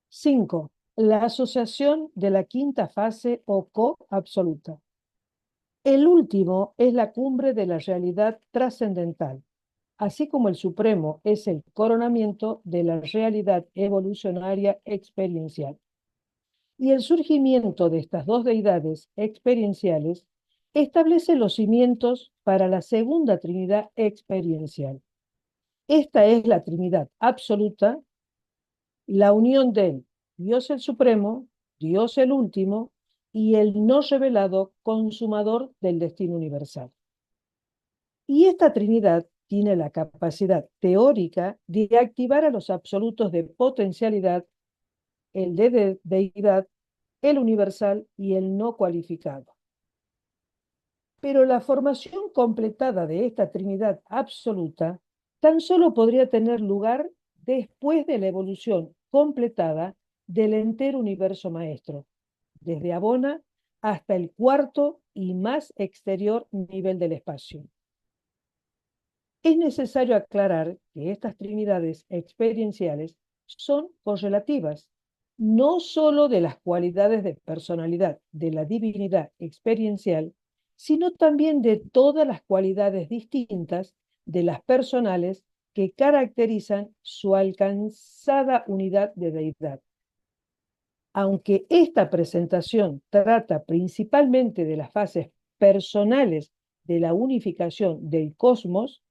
5. La asociación de la quinta fase o co-absoluta. El último es la cumbre de la realidad trascendental, así como el supremo es el coronamiento de la realidad evolucionaria experiencial. Y el surgimiento de estas dos deidades experienciales establece los cimientos para la segunda Trinidad experiencial. Esta es la Trinidad absoluta, la unión del Dios el Supremo, Dios el Último y el no revelado consumador del destino universal. Y esta Trinidad tiene la capacidad teórica de activar a los absolutos de potencialidad, el de deidad, el universal y el no cualificado. Pero la formación completada de esta Trinidad absoluta tan solo podría tener lugar después de la evolución completada del entero universo maestro, desde Abona hasta el cuarto y más exterior nivel del espacio. Es necesario aclarar que estas trinidades experienciales son correlativas, no solo de las cualidades de personalidad de la divinidad experiencial, sino también de todas las cualidades distintas de las personales que caracterizan su alcanzada unidad de deidad. Aunque esta presentación trata principalmente de las fases personales de la unificación del cosmos,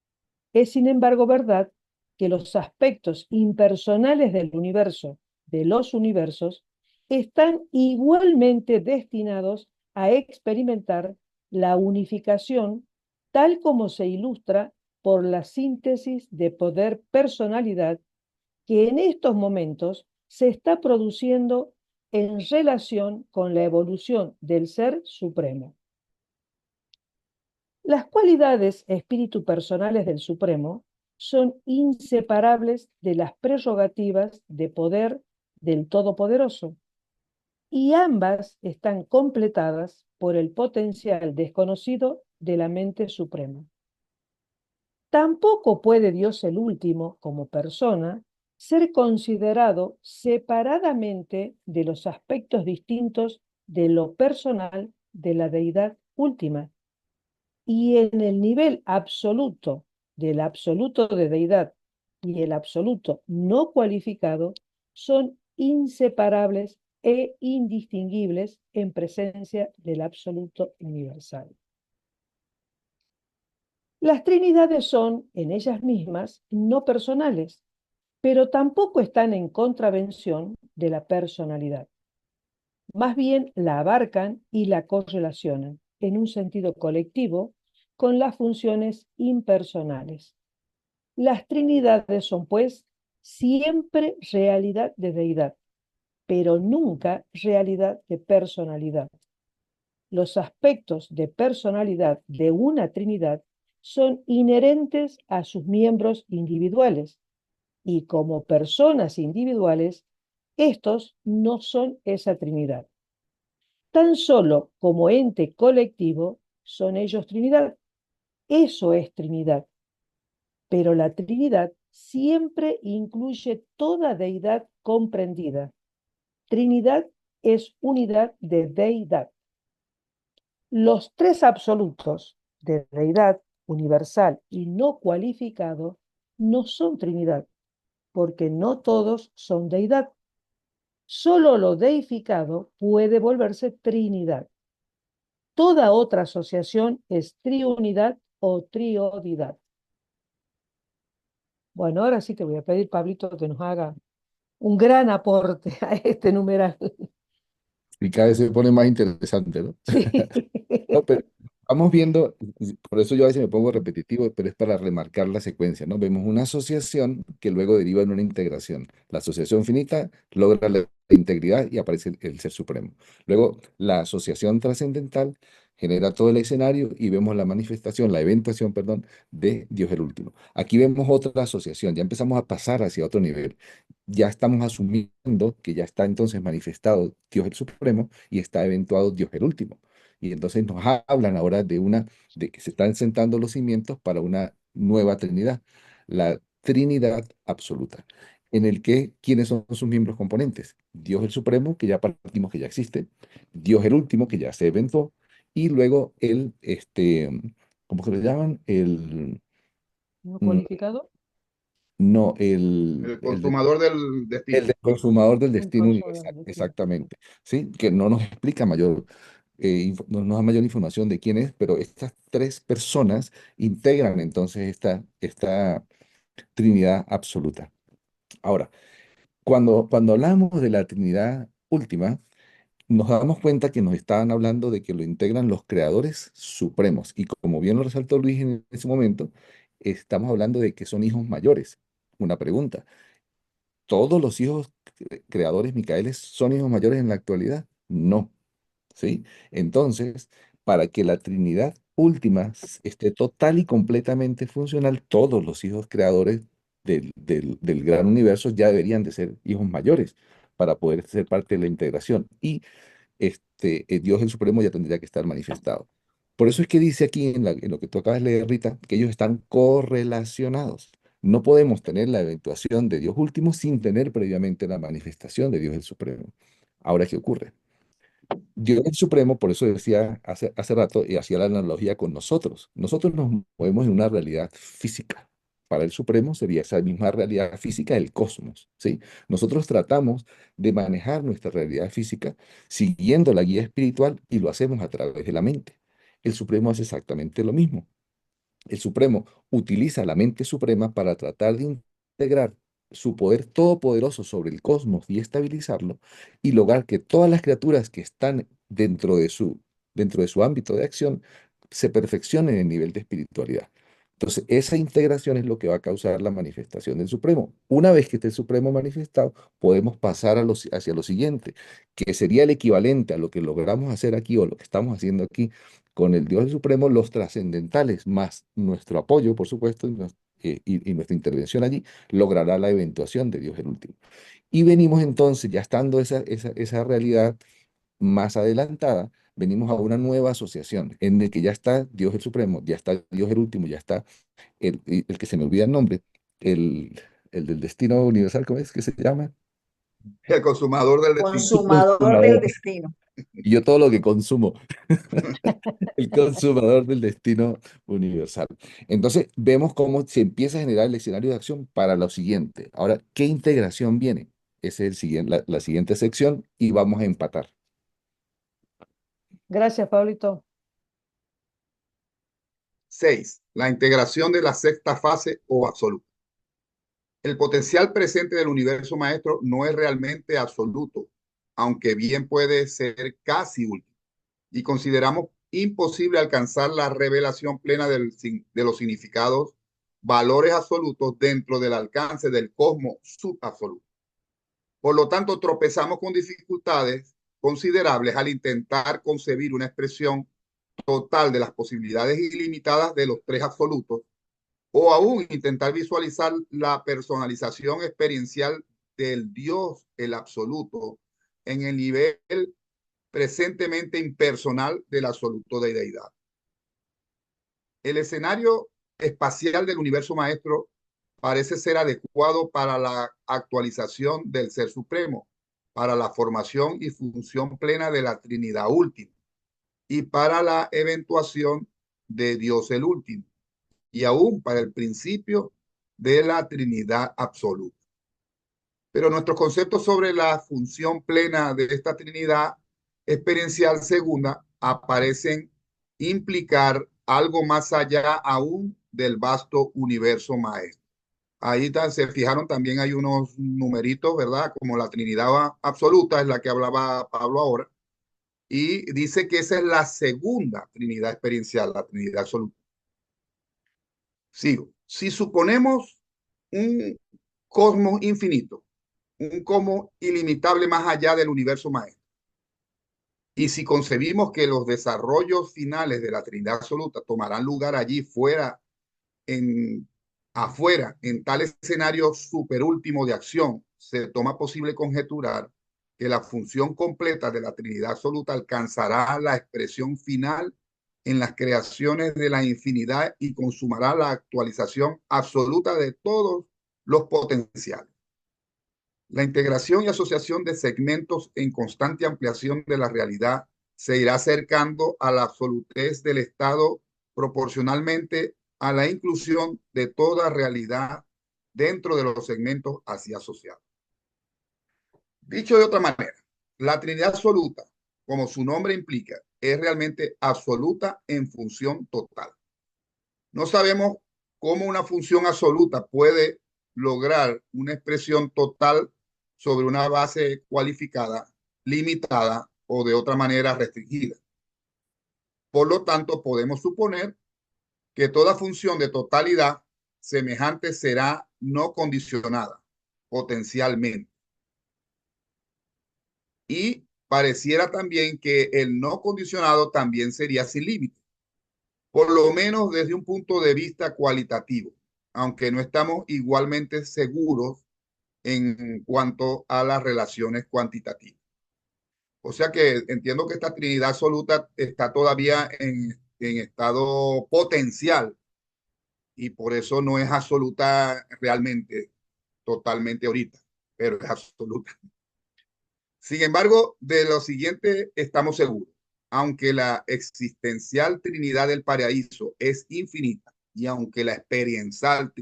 es sin embargo verdad que los aspectos impersonales del universo, de los universos, están igualmente destinados a experimentar la unificación tal como se ilustra por la síntesis de poder-personalidad que en estos momentos se está produciendo en relación con la evolución del Ser Supremo. Las cualidades espíritu personales del Supremo son inseparables de las prerrogativas de poder del Todopoderoso, y ambas están completadas por el potencial desconocido de la mente suprema. Tampoco puede Dios el último, como persona, ser considerado separadamente de los aspectos distintos de lo personal de la deidad última. Y en el nivel absoluto del absoluto de deidad y el absoluto no cualificado son inseparables e indistinguibles en presencia del absoluto universal. Las trinidades son en ellas mismas no personales, pero tampoco están en contravención de la personalidad. Más bien la abarcan y la correlacionan en un sentido colectivo con las funciones impersonales. Las trinidades son, pues, siempre realidad de deidad, pero nunca realidad de personalidad. Los aspectos de personalidad de una trinidad son inherentes a sus miembros individuales, y como personas individuales, estos no son esa trinidad. Tan solo como ente colectivo son ellos Trinidad. Eso es Trinidad. Pero la Trinidad siempre incluye toda deidad comprendida. Trinidad es unidad de deidad. Los tres absolutos de deidad universal y no cualificado no son Trinidad, porque no todos son deidad. Solo lo deificado puede volverse Trinidad. Toda otra asociación es triunidad o triodidad. Bueno, ahora sí te voy a pedir, Pablito, que nos haga un gran aporte a este numeral. Y cada vez se pone más interesante, ¿no? Sí. No, pero vamos viendo, por eso yo a veces me pongo repetitivo, pero es para remarcar la secuencia, ¿no? Vemos una asociación que luego deriva en una integración. La asociación finita logra la integridad y aparece el ser supremo. Luego, la asociación trascendental genera todo el escenario y vemos la manifestación, la eventuación, perdón, de Dios el último. Aquí vemos otra asociación, ya empezamos a pasar hacia otro nivel. Ya estamos asumiendo que ya está entonces manifestado Dios el supremo y está eventuado Dios el último. Y entonces nos hablan ahora de que se están sentando los cimientos para una nueva Trinidad, la Trinidad absoluta, en el que, ¿quiénes son sus miembros componentes? Dios el Supremo, que ya partimos que ya existe, Dios el último, que ya se eventó, y luego ¿cómo se le llaman? ¿No Mm, cualificado? no, El consumador del el destino. del consumador del Un destino consolador universal, de destino. exactamente, ¿sí? Que no nos explica mayor no nos da mayor información de quién es, pero estas tres personas integran entonces esta Trinidad absoluta. Ahora, cuando hablamos de la Trinidad última, nos damos cuenta que nos estaban hablando de que lo integran los creadores supremos. Y como bien lo resaltó Luis en ese momento, estamos hablando de que son hijos mayores. Una pregunta, ¿todos los hijos creadores Micaeles son hijos mayores en la actualidad? No. ¿Sí? Entonces, para que la Trinidad última esté total y completamente funcional, todos los hijos creadores del gran universo ya deberían de ser hijos mayores para poder ser parte de la integración. Y Dios el Supremo ya tendría que estar manifestado. Por eso es que dice aquí en lo que tú acabas de leer, Rita, que ellos están correlacionados. No podemos tener la eventuación de Dios último sin tener previamente la manifestación de Dios el Supremo. Ahora, ¿qué ocurre? Dios es supremo, por eso decía hace rato y hacía la analogía con nosotros. Nosotros nos movemos en una realidad física. Para el supremo sería esa misma realidad física del cosmos, ¿sí? Nosotros tratamos de manejar nuestra realidad física siguiendo la guía espiritual y lo hacemos a través de la mente. El supremo hace exactamente lo mismo. El Supremo utiliza la mente suprema para tratar de integrar su poder todopoderoso sobre el cosmos y estabilizarlo y lograr que todas las criaturas que están dentro de su ámbito de acción se perfeccionen en nivel de espiritualidad. Entonces, esa integración es lo que va a causar la manifestación del Supremo. Una vez que esté el Supremo manifestado, podemos pasar hacia lo siguiente, que sería el equivalente a lo que logramos hacer aquí o lo que estamos haciendo aquí con el Dios Supremo, los trascendentales, más nuestro apoyo, por supuesto, y nuestra intervención allí, logrará la eventuación de Dios el último. Y venimos entonces, ya estando esa realidad más adelantada, venimos a una nueva asociación en el que ya está Dios el Supremo, ya está Dios el último, ya está el que se me olvida el nombre, el, el del destino universal, ¿cómo es que se llama? El consumador del destino. Consumador del destino. Y yo todo lo que consumo, el consumador del destino universal. Entonces, vemos cómo se empieza a generar el escenario de acción para lo siguiente. Ahora, ¿qué integración viene? Esa es la siguiente sección y vamos a empatar. Gracias, Pablito. 6. La integración de la sexta fase o absoluta. El potencial presente del universo maestro no es realmente absoluto, aunque bien puede ser casi último. Y consideramos imposible alcanzar la revelación plena de los significados, valores absolutos dentro del alcance del cosmos subabsoluto. Por lo tanto, tropezamos con dificultades considerables al intentar concebir una expresión total de las posibilidades ilimitadas de los tres absolutos, o aún intentar visualizar la personalización experiencial del Dios, el absoluto, en el nivel presentemente impersonal del absoluto de deidad. El escenario espacial del universo maestro parece ser adecuado para la actualización del Ser Supremo, para la formación y función plena de la Trinidad Última y para la eventuación de Dios el Último, y aún para el principio de la Trinidad absoluta. Pero nuestros conceptos sobre la función plena de esta Trinidad experiencial segunda parecen implicar algo más allá aún del vasto universo maestro. Ahí se fijaron, también hay unos numeritos, ¿verdad? Como la Trinidad absoluta, es la que hablaba Pablo ahora, y dice que esa es la segunda Trinidad experiencial, la Trinidad absoluta. Sigo. Si suponemos un cosmos infinito, un cosmos ilimitable más allá del universo maestro, y si concebimos que los desarrollos finales de la Trinidad absoluta tomarán lugar allí afuera, en tal escenario superúltimo de acción, se toma posible conjeturar que la función completa de la Trinidad absoluta alcanzará la expresión final en las creaciones de la infinidad y consumará la actualización absoluta de todos los potenciales. La integración y asociación de segmentos en constante ampliación de la realidad se irá acercando a la absolutez del estado proporcionalmente a la inclusión de toda realidad dentro de los segmentos así asociados. Dicho de otra manera, la Trinidad absoluta, como su nombre implica, es realmente absoluta en función total. No sabemos cómo una función absoluta puede lograr una expresión total sobre una base cualificada, limitada o de otra manera restringida. Por lo tanto, podemos suponer que toda función de totalidad semejante será no condicionada potencialmente. Y pareciera también que el no condicionado también sería sin límite, por lo menos desde un punto de vista cualitativo, aunque no estamos igualmente seguros en cuanto a las relaciones cuantitativas. O sea que entiendo que esta Trinidad absoluta está todavía en estado potencial y por eso no es absoluta realmente, totalmente ahorita, pero es absoluta. Sin embargo, de lo siguiente estamos seguros. Aunque la existencial Trinidad del paraíso es infinita y aunque la experiencial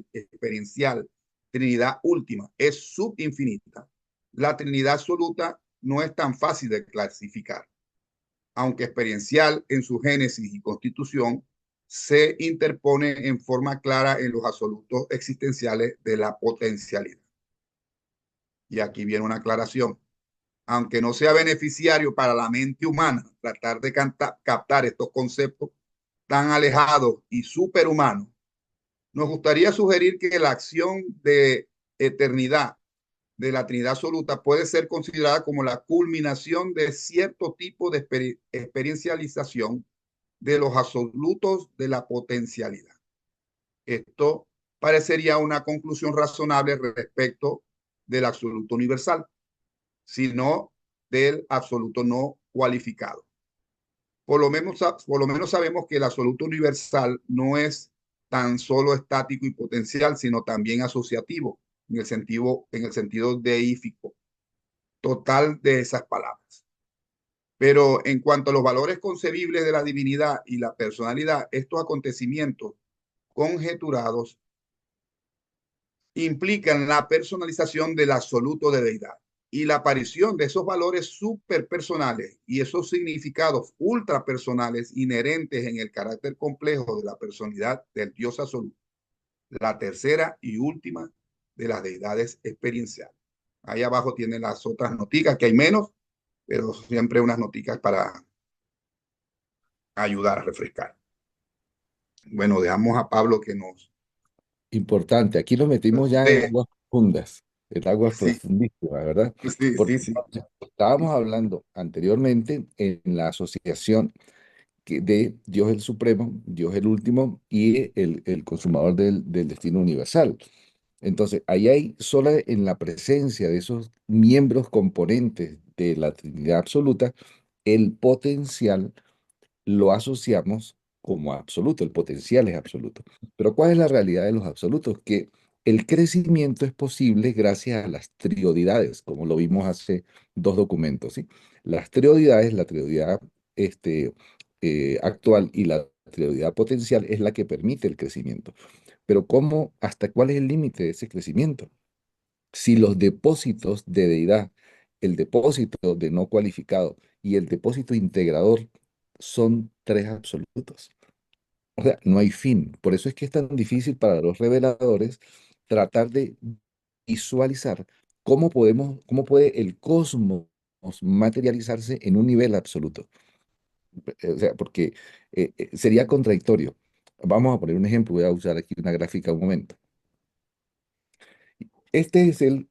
Trinidad última es subinfinita, la Trinidad absoluta no es tan fácil de clasificar. Aunque experiencial en su génesis y constitución, se interpone en forma clara en los absolutos existenciales de la potencialidad. Y aquí viene una aclaración. Aunque no sea beneficiario para la mente humana tratar de captar estos conceptos tan alejados y superhumanos, nos gustaría sugerir que la acción de eternidad de la Trinidad absoluta puede ser considerada como la culminación de cierto tipo de experiencialización de los absolutos de la potencialidad. Esto parecería una conclusión razonable respecto del absoluto universal, sino del absoluto no cualificado. Por lo menos sabemos que el absoluto universal no es tan solo estático y potencial, sino también asociativo, en el sentido deífico total de esas palabras. Pero en cuanto a los valores concebibles de la divinidad y la personalidad, estos acontecimientos conjeturados implican la personalización del absoluto de deidad y la aparición de esos valores superpersonales y esos significados ultrapersonales inherentes en el carácter complejo de la personalidad del Dios absoluto, la tercera y última de las deidades experienciales. Ahí abajo tienen las otras noticas, que hay menos, pero siempre unas noticas para ayudar a refrescar. Bueno, dejamos a Pablo que nos... Importante, aquí nos metimos ya en aguas profundas, en aguas Sí, profundísimas, ¿verdad? sí, Porque sí, sí. estábamos hablando anteriormente en la asociación de Dios el Supremo, Dios el Último y el consumador del destino universal. Entonces, ahí hay sola en la presencia de esos miembros componentes de la Trinidad absoluta, el potencial lo asociamos como absoluto, el potencial es absoluto. Pero ¿cuál es la realidad de los absolutos? Que el crecimiento es posible gracias a las triodidades, como lo vimos hace dos documentos, ¿sí? Las triodidades, la triodidad actual y la triodidad potencial es la que permite el crecimiento. Pero ¿cómo, hasta cuál es el límite de ese crecimiento? Si los depósitos de deidad, el depósito de no cualificado y el depósito integrador son tres absolutos. O sea, no hay fin. Por eso es que es tan difícil para los reveladores tratar de visualizar cómo puede el cosmos materializarse en un nivel absoluto. O sea, porque sería contradictorio. Vamos a poner un ejemplo, voy a usar aquí una gráfica un momento. Este es el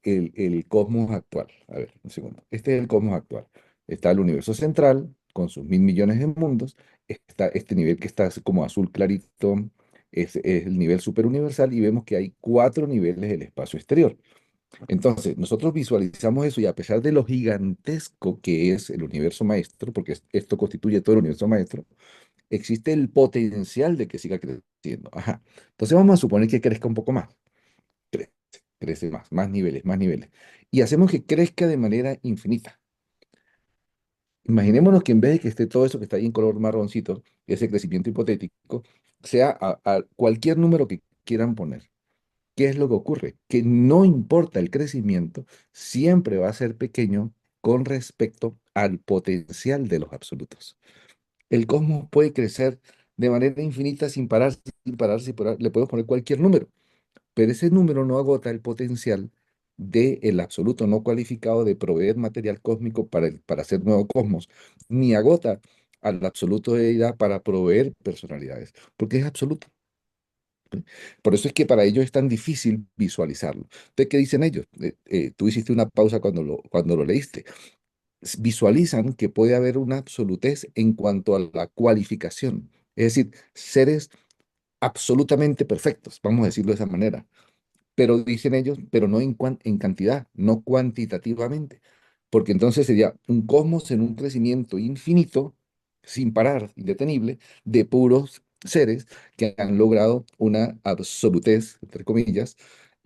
cosmos actual. A ver, un segundo. Este es el cosmos actual. Está el universo central con sus 1.000 millones de mundos. Está este nivel que está así como azul clarito. Es el nivel superuniversal y vemos que hay cuatro niveles del espacio exterior. Entonces, nosotros visualizamos eso y a pesar de lo gigantesco que es el universo maestro, porque esto constituye todo el universo maestro, existe el potencial de que siga creciendo. Ajá. Entonces vamos a suponer que crezca un poco más. Crece, crece más niveles, más niveles. Y hacemos que crezca de manera infinita. Imaginémonos que en vez de que esté todo eso que está ahí en color marroncito, ese crecimiento hipotético, sea a cualquier número que quieran poner. ¿Qué es lo que ocurre? Que no importa el crecimiento, siempre va a ser pequeño con respecto al potencial de los absolutos. El cosmos puede crecer de manera infinita sin parar, sin parar, sin parar. Le podemos poner cualquier número. Pero ese número no agota el potencial del absoluto no cualificado de proveer material cósmico para hacer nuevo cosmos, ni agota al absoluto de deidad para proveer personalidades, porque es absoluto. ¿Sí? Por eso es que para ellos es tan difícil visualizarlo. Entonces, ¿qué dicen ellos? Tú hiciste una pausa cuando lo leíste. Visualizan que puede haber una absolutez en cuanto a la cualificación, es decir, seres absolutamente perfectos, vamos a decirlo de esa manera, pero dicen ellos, pero no en cantidad, no cuantitativamente, porque entonces sería un cosmos en un crecimiento infinito, sin parar, indetenible, de puros seres que han logrado una absolutez, entre comillas,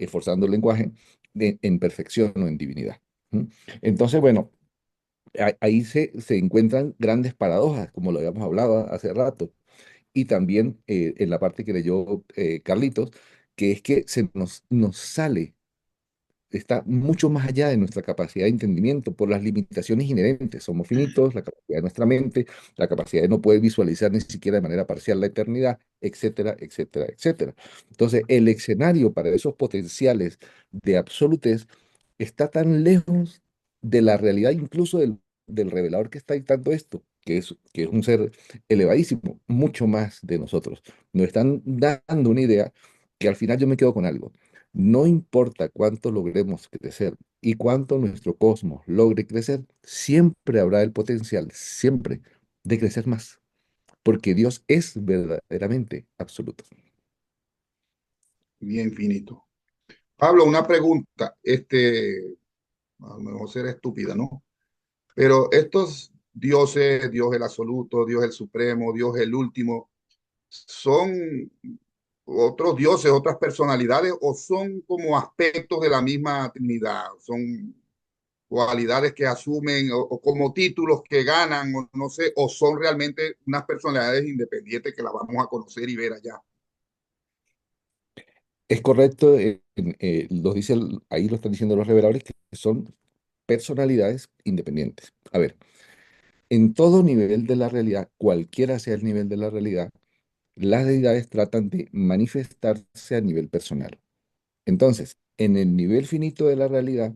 forzando el lenguaje, en perfección o en divinidad. ¿M? Entonces, bueno, ahí se encuentran grandes paradojas, como lo habíamos hablado hace rato y también en la parte que leyó Carlitos, que es que nos sale, está mucho más allá de nuestra capacidad de entendimiento por las limitaciones inherentes. Somos finitos, la capacidad de nuestra mente, la capacidad de no poder visualizar ni siquiera de manera parcial la eternidad, etcétera, etcétera, etcétera. Entonces, el escenario para esos potenciales de absolutez está tan lejos de la realidad incluso del revelador que está dictando esto, que es un ser elevadísimo, mucho más de nosotros. Nos están dando una idea que al final yo me quedo con algo. No importa cuánto logremos crecer y cuánto nuestro cosmos logre crecer, siempre habrá el potencial, siempre, de crecer más, porque Dios es verdaderamente absoluto. Bien finito. Pablo, una pregunta. A lo mejor será estúpida, ¿no? Pero estos dioses, Dios el absoluto, Dios el supremo, Dios el último, son otros dioses, otras personalidades, o son como aspectos de la misma Trinidad, son cualidades que asumen o como títulos que ganan, o no sé, o son realmente unas personalidades independientes que las vamos a conocer y ver allá. Es correcto, lo dice ahí lo están diciendo los reveladores, que son personalidades independientes. A ver, en todo nivel de la realidad, cualquiera sea el nivel de la realidad, las deidades tratan de manifestarse a nivel personal. Entonces, en el nivel finito de la realidad,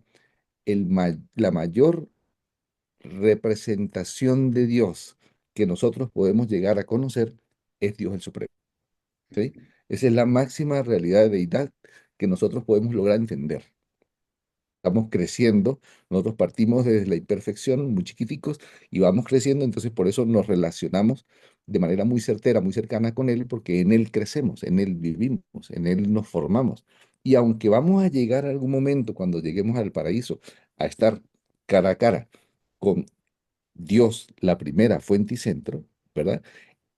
la mayor representación de Dios que nosotros podemos llegar a conocer es Dios el Supremo. ¿Sí? Esa es la máxima realidad de deidad que nosotros podemos lograr entender. Estamos creciendo, nosotros partimos desde la imperfección, muy chiquiticos, y vamos creciendo, entonces por eso nos relacionamos de manera muy certera, muy cercana con Él, porque en Él crecemos, en Él vivimos, en Él nos formamos. Y aunque vamos a llegar a algún momento, cuando lleguemos al paraíso, a estar cara a cara con Dios, la primera fuente y centro, ¿verdad?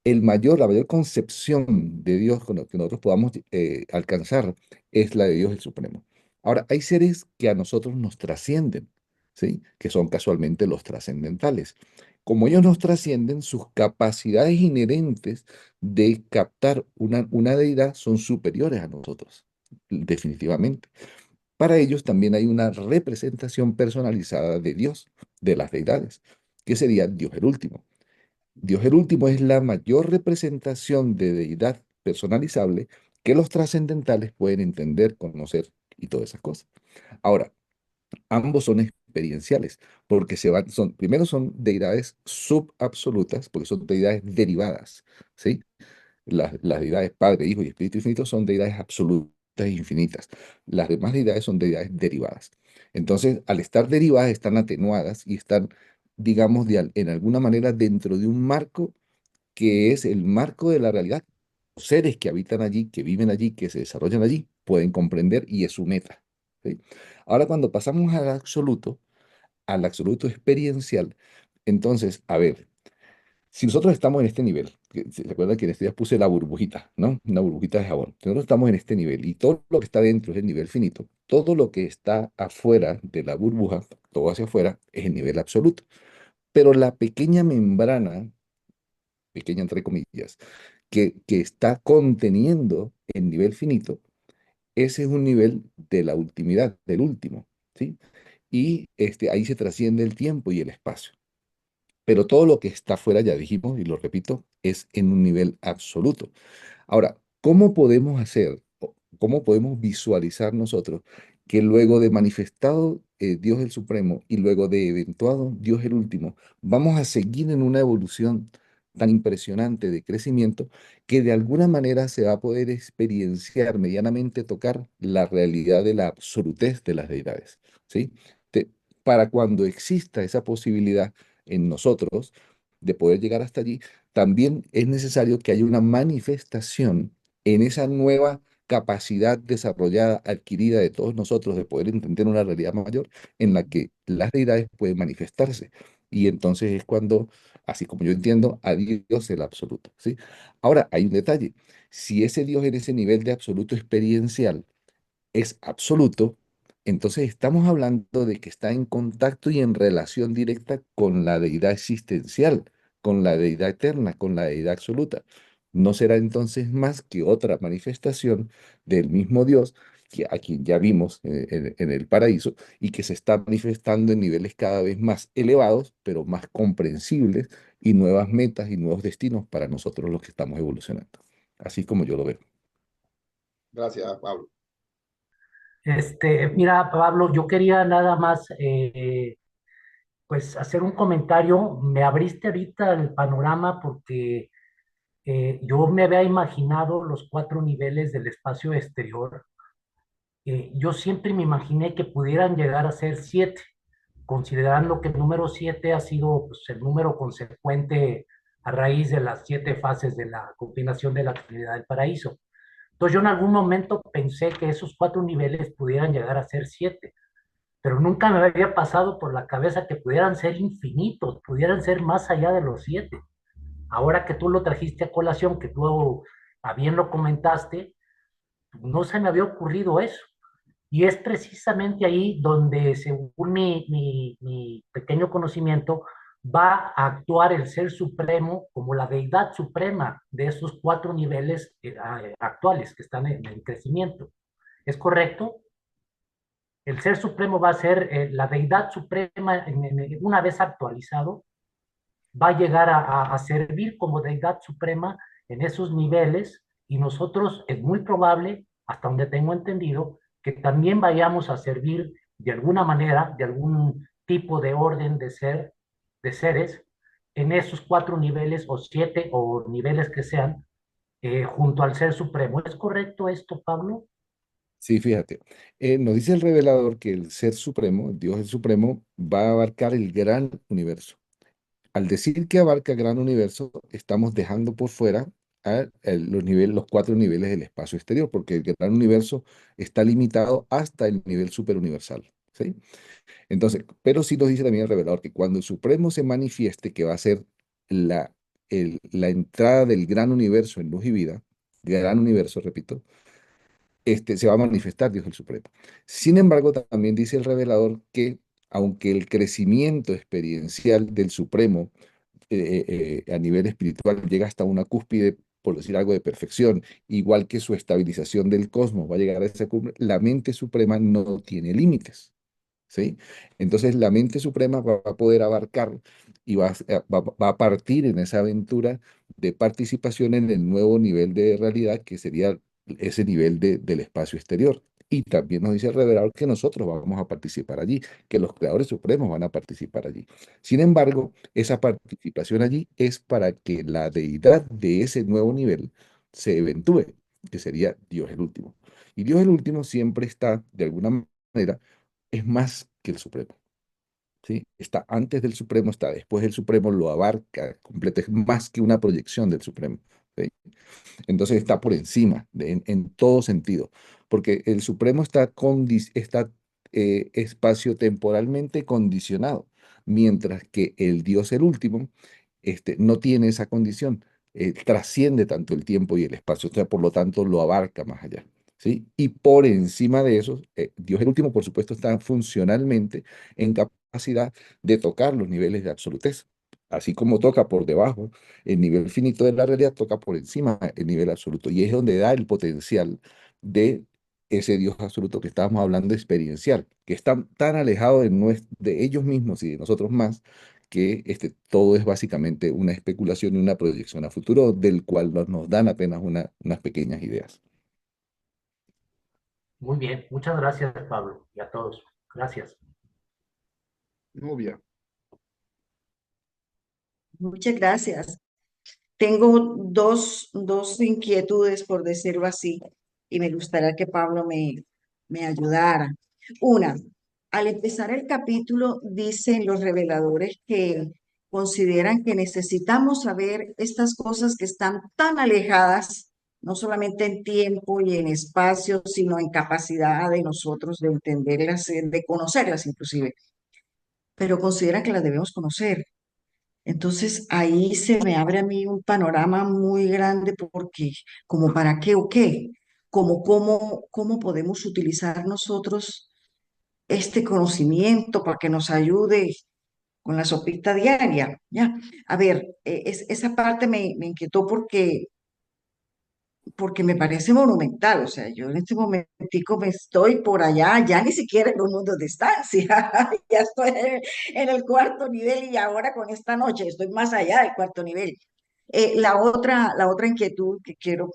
La mayor concepción de Dios con lo que nosotros podamos alcanzar es la de Dios el Supremo. Ahora, hay seres que a nosotros nos trascienden, ¿sí? Que son casualmente los trascendentales. Como ellos nos trascienden, sus capacidades inherentes de captar una deidad son superiores a nosotros, definitivamente. Para ellos también hay una representación personalizada de Dios, de las deidades, que sería Dios el último. Dios el último es la mayor representación de deidad personalizable que los trascendentales pueden entender, conocer y todas esas cosas. Ahora, ambos son experienciales, porque primero son deidades subabsolutas, porque son deidades derivadas, ¿sí? Las deidades Padre, Hijo y Espíritu Infinito son deidades absolutas e infinitas. Las demás deidades son deidades derivadas. Entonces, al estar derivadas, están atenuadas y están, digamos, en alguna manera dentro de un marco que es el marco de la realidad. Los seres que habitan allí, que viven allí, que se desarrollan allí, pueden comprender y es su meta. ¿Sí? Ahora, cuando pasamos al absoluto experiencial, entonces, a ver, si nosotros estamos en este nivel, ¿se acuerdan que en este día puse la burbujita, ¿no? Una burbujita de jabón. Si nosotros estamos en este nivel y todo lo que está dentro es el nivel finito, todo lo que está afuera de la burbuja, todo hacia afuera, es el nivel absoluto. Pero la pequeña membrana, pequeña entre comillas, que está conteniendo el nivel finito, ese es un nivel de la ultimidad, del último, ¿sí? Y ahí se trasciende el tiempo y el espacio. Pero todo lo que está afuera, ya dijimos, y lo repito, es en un nivel absoluto. Ahora, ¿cómo podemos hacer, cómo podemos visualizar nosotros que luego de manifestado Dios el Supremo y luego de eventuado Dios el Último, vamos a seguir en una evolución tan impresionante de crecimiento que de alguna manera se va a poder experienciar, medianamente tocar la realidad de la absolutez de las deidades, ¿sí? Te- para cuando exista esa posibilidad en nosotros de poder llegar hasta allí, también es necesario que haya una manifestación en esa nueva capacidad desarrollada, adquirida de todos nosotros de poder entender una realidad mayor en la que las deidades pueden manifestarse. Y entonces es cuando, así como yo entiendo, a Dios el absoluto, ¿sí? Ahora, hay un detalle. Si ese Dios en ese nivel de absoluto experiencial es absoluto, entonces estamos hablando de que está en contacto y en relación directa con la deidad existencial, con la deidad eterna, con la deidad absoluta. No será entonces más que otra manifestación del mismo Dios a quien ya vimos en el paraíso y que se está manifestando en niveles cada vez más elevados, pero más comprensibles y nuevas metas y nuevos destinos para nosotros los que estamos evolucionando. Así como yo lo veo. Gracias, Pablo. Mira, Pablo, yo quería nada más, pues, hacer un comentario. Me abriste ahorita el panorama porque yo me había imaginado los cuatro niveles del espacio exterior. Yo siempre me imaginé que pudieran llegar a ser siete, considerando que el número siete ha sido, pues, el número consecuente a raíz de las siete fases de la combinación de la actividad del paraíso. Entonces yo en algún momento pensé que esos cuatro niveles pudieran llegar a ser siete, pero nunca me había pasado por la cabeza que pudieran ser infinitos, pudieran ser más allá de los siete. Ahora que tú lo trajiste a colación, que tú a bien lo comentaste, no se me había ocurrido eso. Y es precisamente ahí donde, según mi pequeño conocimiento, va a actuar el Ser Supremo como la deidad suprema de esos cuatro niveles actuales que están en crecimiento. ¿Es correcto? El Ser Supremo va a ser la deidad suprema, una vez actualizado, va a llegar a servir como deidad suprema en esos niveles y nosotros es muy probable, hasta donde tengo entendido, que también vayamos a servir de alguna manera, de algún tipo de orden de ser, de seres, en esos cuatro niveles o siete o niveles que sean, junto al Ser Supremo. ¿Es correcto esto, Pablo? Sí, fíjate, nos dice el revelador que el Ser Supremo, Dios el Supremo, va a abarcar el gran universo. Al decir que abarca gran universo, estamos dejando por fuera los cuatro niveles del espacio exterior, porque el gran universo está limitado hasta el nivel superuniversal, ¿sí? Entonces, pero sí nos dice también el revelador que cuando el Supremo se manifieste, que va a ser la, la entrada del gran universo en luz y vida, gran universo, repito, se va a manifestar Dios el Supremo. Sin embargo, también dice el revelador que aunque el crecimiento experiencial del Supremo a nivel espiritual llega hasta una cúspide, por decir algo, de perfección, igual que su estabilización del cosmos va a llegar a esa cumbre, la mente suprema no tiene límites, ¿sí? Entonces la mente suprema va a poder abarcar y va a partir en esa aventura de participación en el nuevo nivel de realidad que sería ese nivel del espacio exterior. Y también nos dice el revelador que nosotros vamos a participar allí, que los creadores supremos van a participar allí. Sin embargo, esa participación allí es para que la deidad de ese nuevo nivel se eventúe, que sería Dios el último. Y Dios el último siempre está, de alguna manera, es más que el Supremo, ¿sí? Está antes del Supremo, está después del Supremo, lo abarca completo, es más que una proyección del Supremo, ¿sí? Entonces está por encima, en todo sentido, porque el Supremo está espacio-temporalmente condicionado, mientras que el Dios el último no tiene esa condición, trasciende tanto el tiempo y el espacio, o sea, por lo tanto lo abarca más allá. ¿Sí? Y por encima de eso, Dios el último, por supuesto, está funcionalmente en capacidad de tocar los niveles de absolutez. Así como toca por debajo el nivel finito de la realidad, toca por encima el nivel absoluto. Y es donde da el potencial de ese Dios absoluto que estábamos hablando experiencial, que está tan alejado de ellos mismos y de nosotros más, que todo es básicamente una especulación y una proyección a futuro, del cual nos dan apenas unas pequeñas ideas. Muy bien, muchas gracias, Pablo, y a todos. Gracias. Nubia. Muchas gracias. Tengo dos inquietudes, por decirlo así, y me gustaría que Pablo me ayudara. Una, al empezar el capítulo, dicen los reveladores que consideran que necesitamos saber estas cosas que están tan alejadas, no solamente en tiempo y en espacio, sino en capacidad de nosotros de entenderlas, de conocerlas inclusive, pero consideran que las debemos conocer. Entonces ahí se me abre a mí un panorama muy grande porque como para qué o qué, como cómo podemos utilizar nosotros este conocimiento para que nos ayude con la sopita diaria, ¿ya? A ver, esa parte me inquietó porque me parece monumental, o sea, yo en este momentico me estoy por allá, ya ni siquiera en un mundo de distancia, ya estoy en el cuarto nivel y ahora con esta noche estoy más allá del cuarto nivel. La otra inquietud que quiero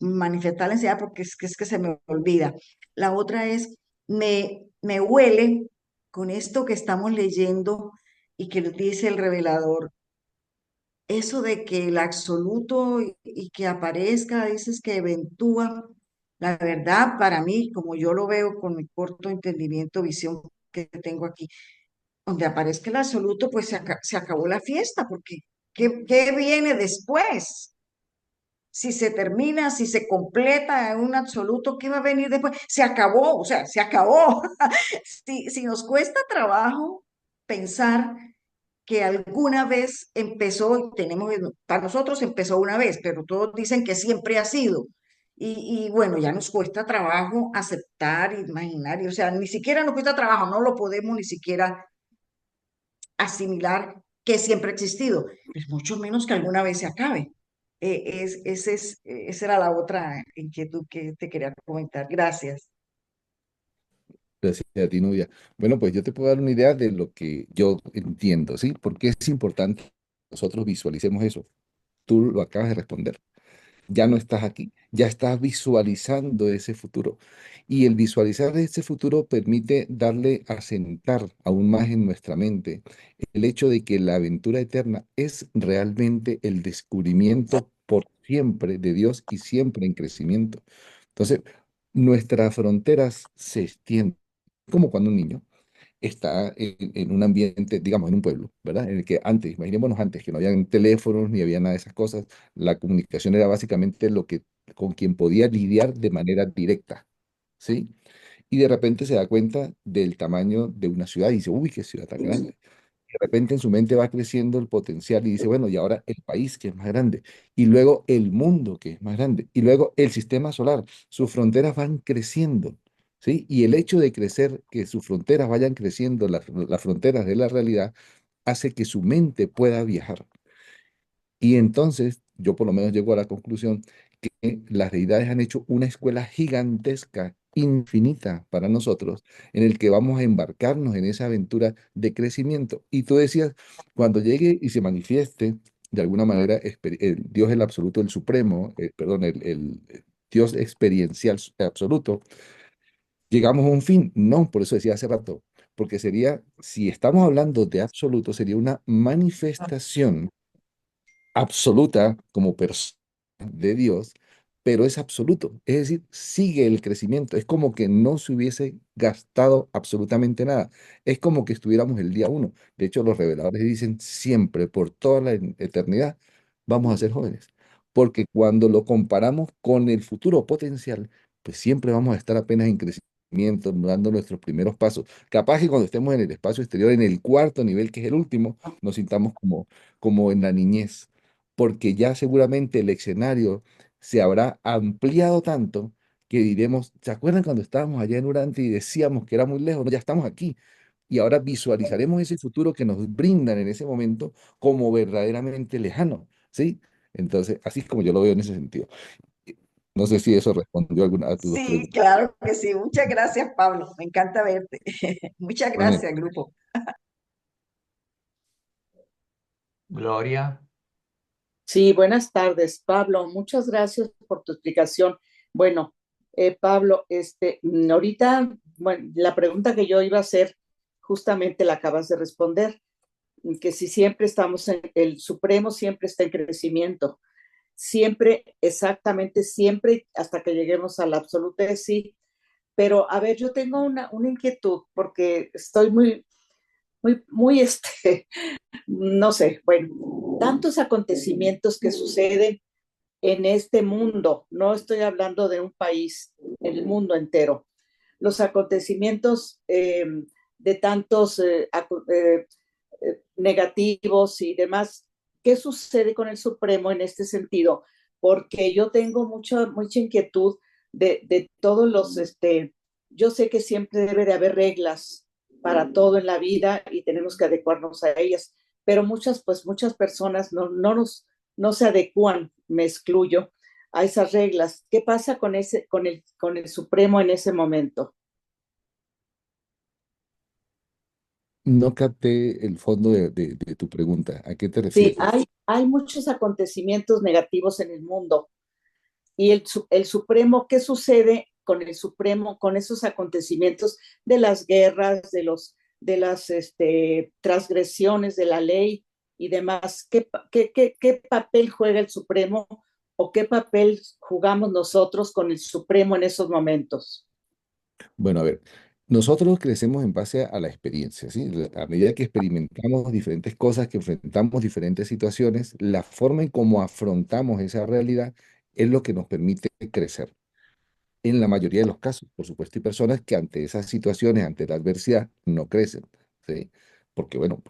manifestar enseguida porque es que se me olvida, la otra es, me huele con esto que estamos leyendo y que dice el revelador, eso de que el absoluto y que aparezca, dices que eventúa, la verdad para mí, como yo lo veo con mi corto entendimiento, visión que tengo aquí, donde aparezca el absoluto, pues se acabó la fiesta, porque ¿qué viene después? Si se termina, si se completa en un absoluto, ¿qué va a venir después? Se acabó, o sea, se acabó. Si nos cuesta trabajo pensar que alguna vez empezó, y para nosotros empezó una vez, pero todos dicen que siempre ha sido. y bueno, ya nos cuesta trabajo aceptar, imaginar, y, o sea, ni siquiera nos cuesta trabajo, no lo podemos ni siquiera asimilar que siempre ha existido, pues mucho menos que alguna vez se acabe. Esa era la otra inquietud que te quería comentar. Gracias. Gracias a ti, Nubia. Bueno, pues yo te puedo dar una idea de lo que yo entiendo, ¿sí? Porque es importante que nosotros visualicemos eso. Tú lo acabas de responder. Ya no estás aquí, ya estás visualizando ese futuro. Y el visualizar ese futuro permite darle a sentar aún más en nuestra mente el hecho de que la aventura eterna es realmente el descubrimiento por siempre de Dios y siempre en crecimiento. Entonces, nuestras fronteras se extienden, como cuando un niño está en un ambiente, digamos, en un pueblo, ¿verdad? En el que antes, imaginémonos antes, que no habían teléfonos ni había nada de esas cosas, la comunicación era básicamente lo que, con quien podía lidiar de manera directa, ¿sí? Y de repente se da cuenta del tamaño de una ciudad y dice, uy, qué ciudad tan grande. De repente en su mente va creciendo el potencial y dice, bueno, y ahora el país que es más grande, y luego el mundo que es más grande, y luego el sistema solar, sus fronteras van creciendo, ¿sí? Y el hecho de crecer, que sus fronteras vayan creciendo, las fronteras de la realidad, hace que su mente pueda viajar. Y entonces yo por lo menos llego a la conclusión que las deidades han hecho una escuela gigantesca, infinita para nosotros, en el que vamos a embarcarnos en esa aventura de crecimiento. Y tú decías, cuando llegue y se manifieste de alguna manera el Dios el absoluto, el supremo, perdón, el Dios experiencial absoluto, llegamos a un fin. No, por eso decía hace rato, porque sería, si estamos hablando de absoluto, sería una manifestación absoluta como persona de Dios, pero es absoluto, es decir, sigue el crecimiento, es como que no se hubiese gastado absolutamente nada, es como que estuviéramos el día uno. De hecho, los reveladores dicen siempre, por toda la eternidad, vamos a ser jóvenes, porque cuando lo comparamos con el futuro potencial, pues siempre vamos a estar apenas en crecimiento, dando nuestros primeros pasos. Capaz que cuando estemos en el espacio exterior, en el cuarto nivel, que es el último, nos sintamos como en la niñez, porque ya seguramente el escenario se habrá ampliado tanto que diremos, ¿se acuerdan cuando estábamos allá en Urante y decíamos que era muy lejos? No, ya estamos aquí. Y ahora visualizaremos ese futuro que nos brindan en ese momento como verdaderamente lejano, ¿sí? Entonces, así es como yo lo veo en ese sentido. No sé si eso respondió alguna a tus dos Sí, preguntas. claro que sí. Muchas gracias, Pablo. Me encanta verte. Muchas gracias, Igualmente. grupo. Gloria. Sí, buenas tardes, Pablo. Muchas gracias por tu explicación. Bueno, Pablo, ahorita, bueno, la pregunta que yo iba a hacer, justamente la acabas de responder, que si siempre estamos en el Supremo, siempre está en crecimiento, siempre, exactamente siempre, hasta que lleguemos a la absoluta, sí. Pero, a ver, yo tengo una inquietud, porque estoy muy, no sé, bueno, tantos acontecimientos que suceden en este mundo, no estoy hablando de un país, en el mundo entero. Los acontecimientos de tantos negativos y demás, ¿qué sucede con el Supremo en este sentido? Porque yo tengo mucha inquietud de todos yo sé que siempre debe de haber reglas para todo en la vida y tenemos que adecuarnos a ellas, pero muchas personas no se adecúan, me excluyo, a esas reglas. ¿Qué pasa con el Supremo en ese momento? No capté el fondo de tu pregunta. ¿A qué te Sí, refieres? hay muchos acontecimientos negativos en el mundo y el Supremo, ¿qué sucede con el Supremo, con esos acontecimientos de las guerras, de las transgresiones de la ley y demás? ¿Qué papel juega el Supremo o qué papel jugamos nosotros con el Supremo en esos momentos? Bueno, a ver, nosotros crecemos en base a la experiencia, ¿sí? A medida que experimentamos diferentes cosas, que enfrentamos diferentes situaciones, la forma en cómo afrontamos esa realidad es lo que nos permite crecer. En la mayoría de los casos, por supuesto, hay personas que ante esas situaciones, ante la adversidad, no crecen, ¿sí? Porque, bueno,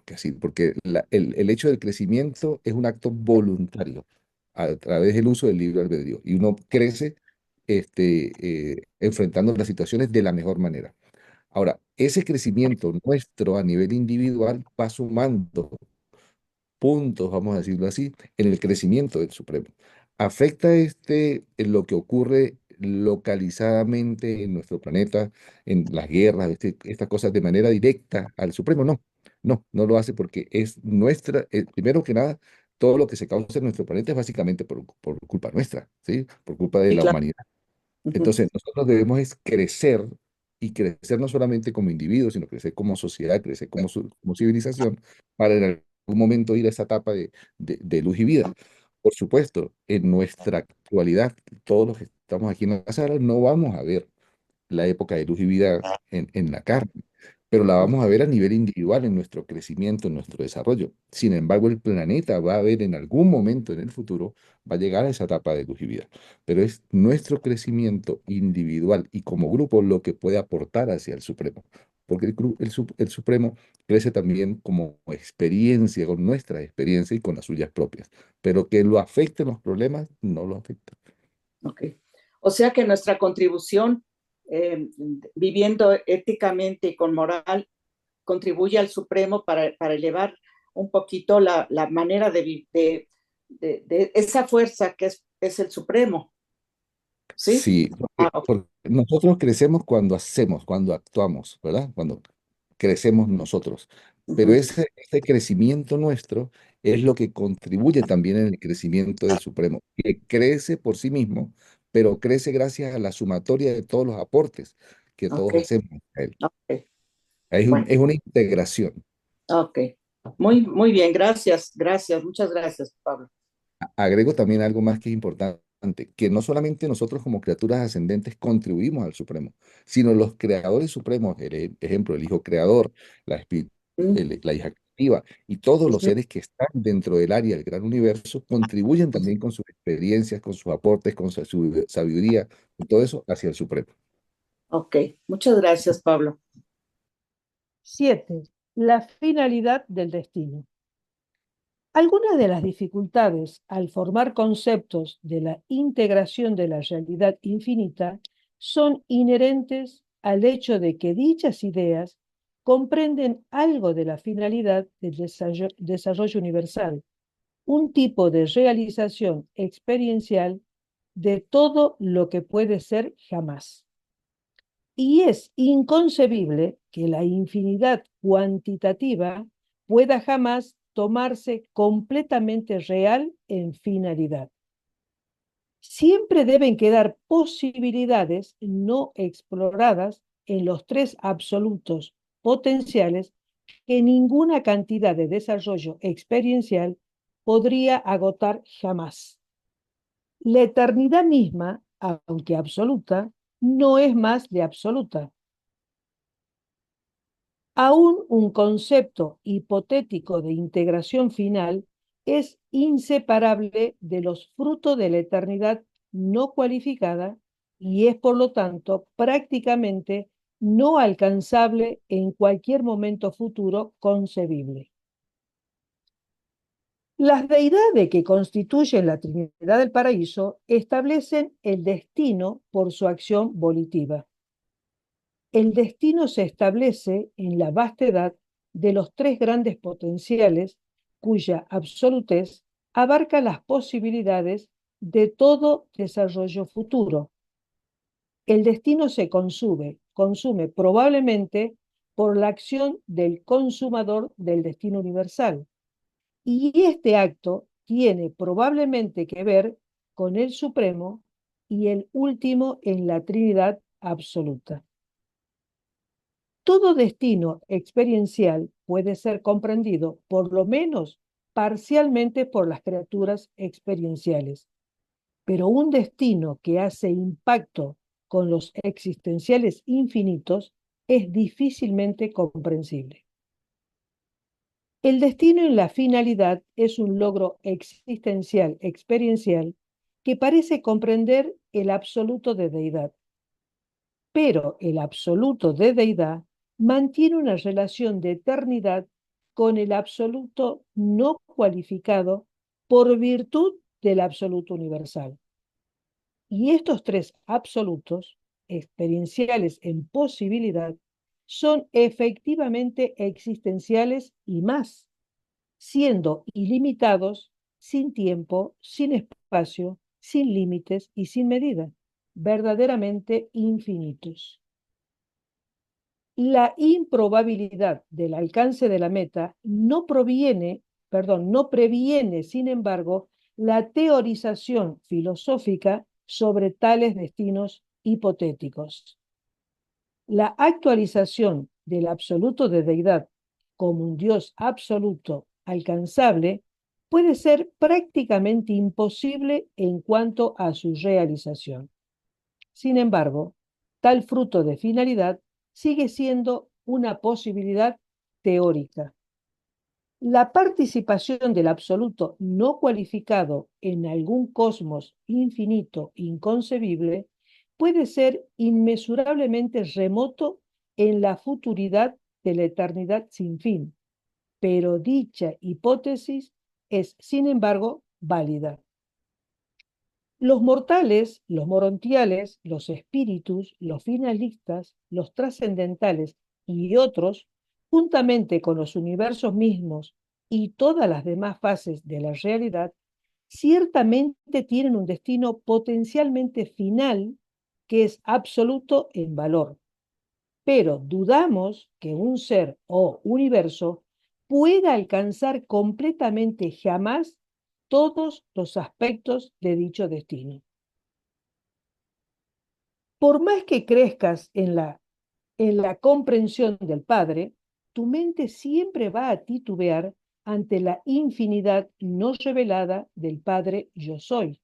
porque el hecho del crecimiento es un acto voluntario a través del uso del libre albedrío. Y uno crece enfrentando las situaciones de la mejor manera. Ahora, ese crecimiento nuestro a nivel individual va sumando puntos, vamos a decirlo así, en el crecimiento del Supremo. ¿Afecta en lo que ocurre localizadamente en nuestro planeta, en las guerras, estas cosas de manera directa al Supremo? No, no lo hace porque es nuestra, primero que nada, todo lo que se causa en nuestro planeta es básicamente por culpa nuestra, ¿sí? Por culpa de Sí, la claro. humanidad. Ujú. Entonces, nosotros debemos es crecer y crecer no solamente como individuos, sino crecer como sociedad, crecer como civilización, para en algún momento ir a esa etapa de luz y vida. Por supuesto, en nuestra actualidad, todos los que estamos aquí en la sala no vamos a ver la época de luz y vida en la carne, pero la vamos a ver a nivel individual en nuestro crecimiento, en nuestro desarrollo. Sin embargo, el planeta va a ver en algún momento en el futuro, va a llegar a esa etapa de luz y vida, pero es nuestro crecimiento individual y como grupo lo que puede aportar hacia el Supremo, porque el Supremo crece también como experiencia, con nuestra experiencia y con las suyas propias, pero que lo afecten los problemas, no lo afecta. Ok. O sea que nuestra contribución, eh, viviendo éticamente y con moral, contribuye al Supremo para elevar un poquito la manera de esa fuerza que es el Supremo, ¿sí? Sí, Ah, ok. porque nosotros crecemos cuando hacemos, cuando actuamos, ¿verdad? Cuando crecemos nosotros. Pero Ujú. ese crecimiento nuestro es lo que contribuye también en el crecimiento del Supremo, que crece por sí mismo, pero crece gracias a la sumatoria de todos los aportes que Ok, todos hacemos a él. ok. Es Bueno, una integración. ok. Muy, muy bien, gracias, gracias, muchas gracias, Pablo. Agrego también algo más que es importante, que no solamente nosotros como criaturas ascendentes contribuimos al Supremo, sino los creadores supremos, ejemplo, el Hijo Creador, Mm, la hija creativa, y todos los ujú. seres que están dentro del área del gran universo contribuyen también con sus experiencias, con sus aportes, con su sabiduría, con todo eso hacia el Supremo. Ok, muchas gracias, Pablo. 7. La finalidad del destino. Algunas de las dificultades al formar conceptos de la integración de la realidad infinita son inherentes al hecho de que dichas ideas comprenden algo de la finalidad del desarrollo universal, un tipo de realización experiencial de todo lo que puede ser jamás. Y es inconcebible que la infinidad cuantitativa pueda jamás tomarse completamente real en finalidad. Siempre deben quedar posibilidades no exploradas en los tres absolutos potenciales que ninguna cantidad de desarrollo experiencial podría agotar jamás. La eternidad misma, aunque absoluta, no es más de absoluta. Aún un concepto hipotético de integración final es inseparable de los frutos de la eternidad no cualificada y es, por lo tanto, prácticamente no alcanzable en cualquier momento futuro concebible. Las deidades que constituyen la Trinidad del Paraíso establecen el destino por su acción volitiva. El destino se establece en la vastedad de los tres grandes potenciales cuya absolutez abarca las posibilidades de todo desarrollo futuro. El destino se consume probablemente por la acción del consumador del destino universal. Y este acto tiene probablemente que ver con el Supremo y el último en la Trinidad absoluta. Todo destino experiencial puede ser comprendido, por lo menos parcialmente, por las criaturas experienciales, pero un destino que hace impacto con los existenciales infinitos es difícilmente comprensible. El destino en la finalidad es un logro existencial, experiencial, que parece comprender el absoluto de deidad. Pero el absoluto de deidad mantiene una relación de eternidad con el absoluto no cualificado por virtud del absoluto universal. Y estos tres absolutos, experienciales en posibilidad, son efectivamente existenciales y más, siendo ilimitados, sin tiempo, sin espacio, sin límites y sin medida, verdaderamente infinitos. La improbabilidad del alcance de la meta no previene, sin embargo, la teorización filosófica sobre tales destinos hipotéticos. La actualización del absoluto de deidad como un Dios absoluto alcanzable puede ser prácticamente imposible en cuanto a su realización. Sin embargo, tal fruto de finalidad sigue siendo una posibilidad teórica. La participación del absoluto no cualificado en algún cosmos infinito inconcebible puede ser inmesurablemente remoto en la futuridad de la eternidad sin fin, pero dicha hipótesis es, sin embargo, válida. Los mortales, los morontiales, los espíritus, los finalistas, los trascendentales y otros, juntamente con los universos mismos y todas las demás fases de la realidad, ciertamente tienen un destino potencialmente final que es absoluto en valor. Pero dudamos que un ser o universo pueda alcanzar completamente jamás todos los aspectos de dicho destino. Por más que crezcas en la comprensión del Padre, tu mente siempre va a titubear ante la infinidad no revelada del Padre Yo Soy,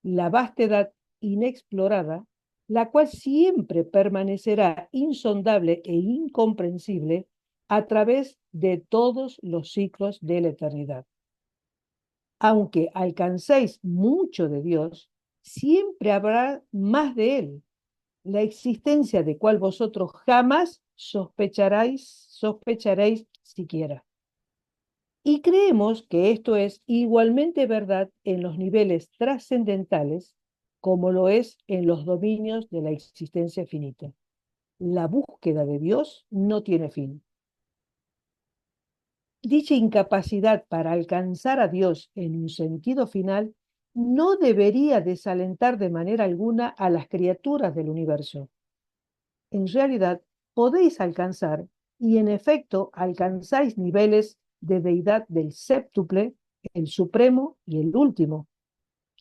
la vastedad inexplorada, la cual siempre permanecerá insondable e incomprensible a través de todos los ciclos de la eternidad. Aunque alcancéis mucho de Dios, siempre habrá más de Él, la existencia de cual vosotros jamás sospecharéis siquiera. Y creemos que esto es igualmente verdad en los niveles trascendentales como lo es en los dominios de la existencia finita. La búsqueda de Dios no tiene fin. Dicha incapacidad para alcanzar a Dios en un sentido final no debería desalentar de manera alguna a las criaturas del universo. En realidad, podéis alcanzar, y en efecto alcanzáis niveles de deidad del séptuple, el supremo y el último,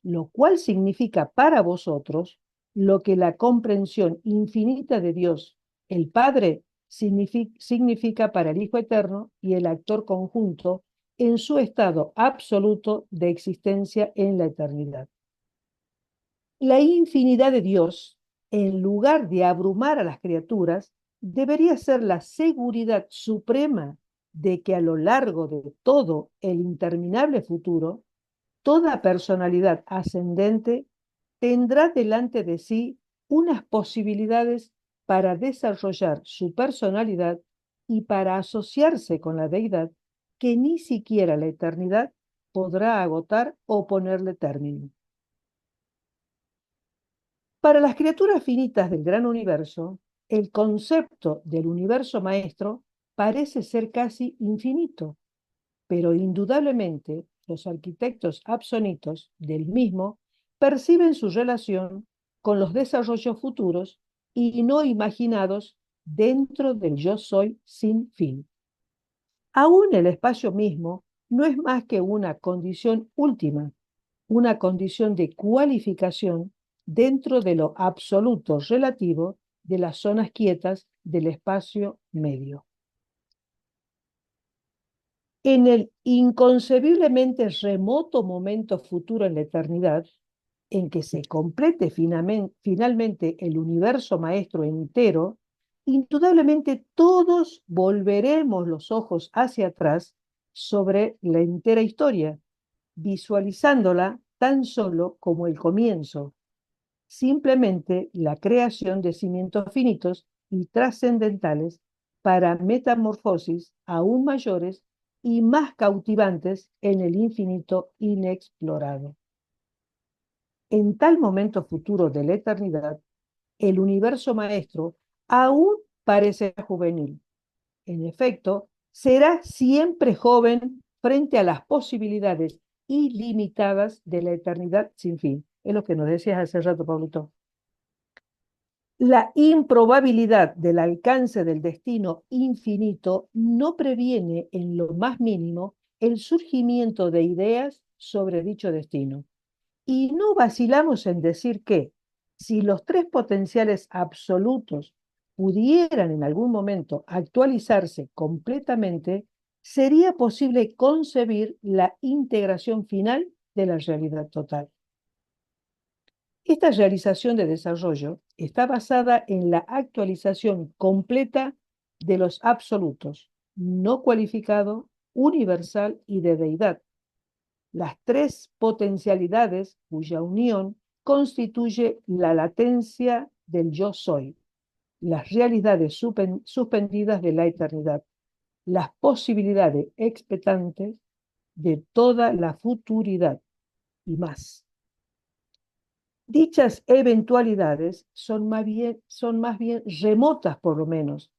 lo cual significa para vosotros lo que la comprensión infinita de Dios, el Padre, significa para el Hijo Eterno y el actor conjunto en su estado absoluto de existencia en la eternidad. La infinidad de Dios, en lugar de abrumar a las criaturas, debería ser la seguridad suprema de que a lo largo de todo el interminable futuro, toda personalidad ascendente tendrá delante de sí unas posibilidades para desarrollar su personalidad y para asociarse con la deidad que ni siquiera la eternidad podrá agotar o ponerle término. Para las criaturas finitas del gran universo, el concepto del universo maestro parece ser casi infinito, pero indudablemente los arquitectos absonitos del mismo perciben su relación con los desarrollos futuros y no imaginados dentro del yo soy sin fin. Aún el espacio mismo no es más que una condición última, una condición de cualificación dentro de lo absoluto relativo de las zonas quietas del espacio medio. En el inconcebiblemente remoto momento futuro en la eternidad, en que se complete finalmente el universo maestro entero, indudablemente todos volveremos los ojos hacia atrás sobre la entera historia, visualizándola tan solo como el comienzo, simplemente la creación de cimientos finitos y trascendentales para metamorfosis aún mayores y más cautivantes en el infinito inexplorado. En tal momento futuro de la eternidad, el universo maestro aún parece juvenil. En efecto, será siempre joven frente a las posibilidades ilimitadas de la eternidad sin fin. Es lo que nos decías hace rato, Pablito. La improbabilidad del alcance del destino infinito no previene en lo más mínimo el surgimiento de ideas sobre dicho destino. Y no vacilamos en decir que, si los tres potenciales absolutos pudieran en algún momento actualizarse completamente, sería posible concebir la integración final de la realidad total. Esta realización de desarrollo está basada en la actualización completa de los absolutos, no cualificado, universal y de deidad, las tres potencialidades cuya unión constituye la latencia del yo soy, las realidades suspendidas de la eternidad, las posibilidades expectantes de toda la futuridad y más. Dichas eventualidades son más bien remotas por lo menos.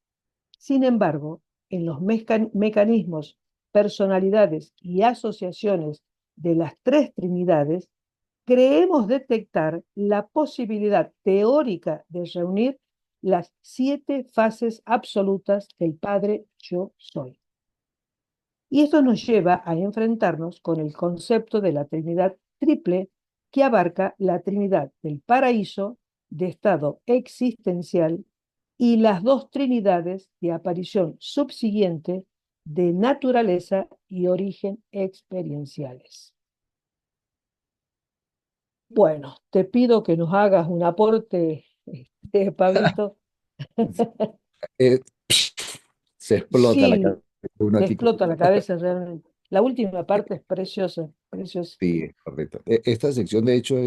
Sin embargo, en los mecanismos, personalidades y asociaciones de las tres trinidades, creemos detectar la posibilidad teórica de reunir las 7 fases absolutas del Padre Yo Soy. Y esto nos lleva a enfrentarnos con el concepto de la Trinidad triple, que abarca la Trinidad del paraíso, de estado existencial, y las dos Trinidades de aparición subsiguiente, de naturaleza y origen experienciales. Bueno, te pido que nos hagas un aporte, Pablito. Eh, Se explota la Sí, cabeza de uno te aquí. explota la cabeza realmente. La última parte es preciosa, preciosa. Sí, es correcto. Esta sección, de hecho,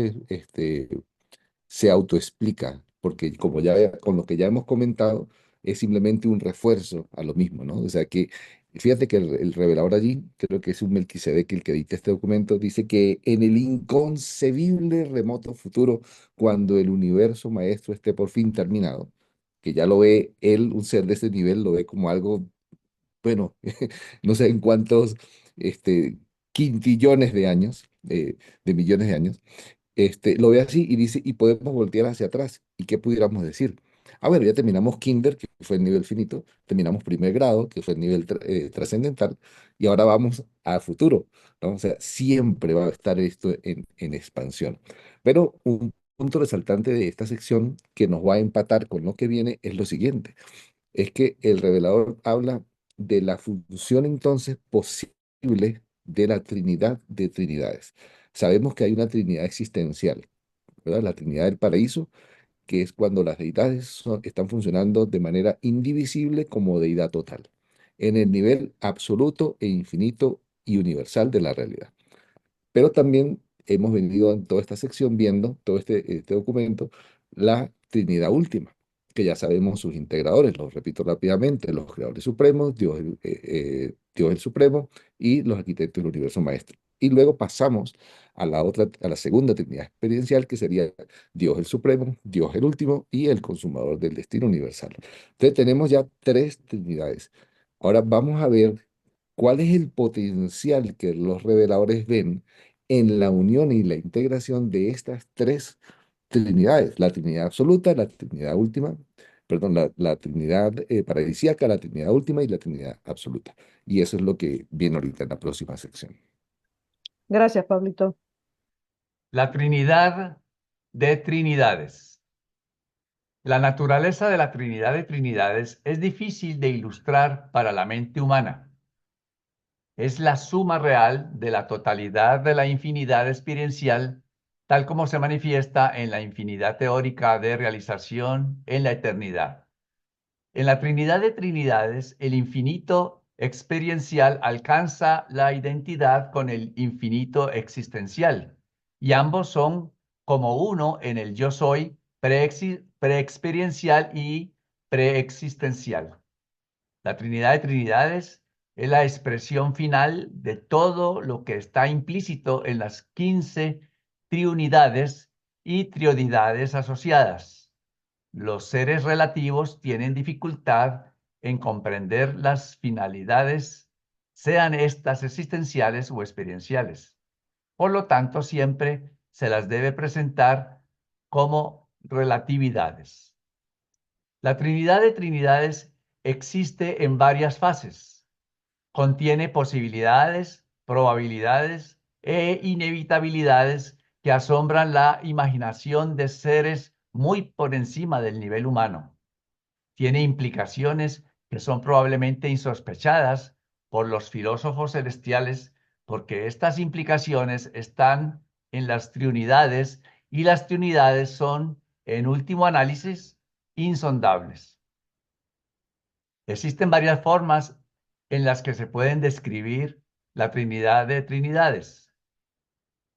se autoexplica, porque como ya con lo que ya hemos comentado, es simplemente un refuerzo a lo mismo, ¿no? O sea que, fíjate que el revelador allí, creo que es un Melquisedec el que edita este documento, dice que en el inconcebible remoto futuro, cuando el universo maestro esté por fin terminado, que ya lo ve él, un ser de ese nivel, lo ve como algo, bueno, no sé en cuántos quintillones de años, de millones de años, lo ve así y dice, y podemos voltear hacia atrás. ¿Y qué pudiéramos decir? Ah, bueno, ya terminamos kinder, que fue el nivel finito, terminamos primer grado, que fue el nivel trascendental, y ahora vamos a futuro, ¿no? O sea, siempre va a estar esto en expansión. Pero un punto resaltante de esta sección que nos va a empatar con lo que viene es lo siguiente, es que el revelador habla de la función entonces posible de la Trinidad de Trinidades. Sabemos que hay una Trinidad existencial, ¿verdad? La Trinidad del paraíso, que es cuando las deidades están funcionando de manera indivisible como deidad total, en el nivel absoluto e infinito y universal de la realidad. Pero también hemos venido en toda esta sección viendo, todo este documento, la Trinidad Última, que ya sabemos sus integradores, los repito rápidamente: los creadores supremos, Dios el Supremo y los arquitectos del universo maestro. Y luego pasamos a la segunda Trinidad experiencial, que sería Dios el Supremo, Dios el Último y el Consumador del Destino Universal. Entonces tenemos ya tres Trinidades. Ahora vamos a ver cuál es el potencial que los reveladores ven en la unión y la integración de estas tres Trinidades: la Trinidad absoluta, la Trinidad última, perdón, la Trinidad paradisíaca, la Trinidad última y la Trinidad absoluta. Y eso es lo que viene ahorita en la próxima sección. Gracias, Pablito. La Trinidad de Trinidades. La naturaleza de la Trinidad de Trinidades es difícil de ilustrar para la mente humana. Es la suma real de la totalidad de la infinidad experiencial, tal como se manifiesta en la infinidad teórica de realización en la eternidad. En la Trinidad de Trinidades, el infinito experiencial alcanza la identidad con el infinito existencial, y ambos son como uno en el yo soy preexperiencial y preexistencial. La Trinidad de Trinidades es la expresión final de todo lo que está implícito en las 15 triunidades y trionidades asociadas. Los seres relativos tienen dificultad en comprender las finalidades, sean estas existenciales o experienciales. Por lo tanto, siempre se las debe presentar como relatividades. La Trinidad de Trinidades existe en varias fases. Contiene posibilidades, probabilidades e inevitabilidades que asombran la imaginación de seres muy por encima del nivel humano. Tiene implicaciones que son probablemente insospechadas por los filósofos celestiales, porque estas implicaciones están en las triunidades y las triunidades son, en último análisis, insondables. Existen varias formas en las que se pueden describir la Trinidad de Trinidades,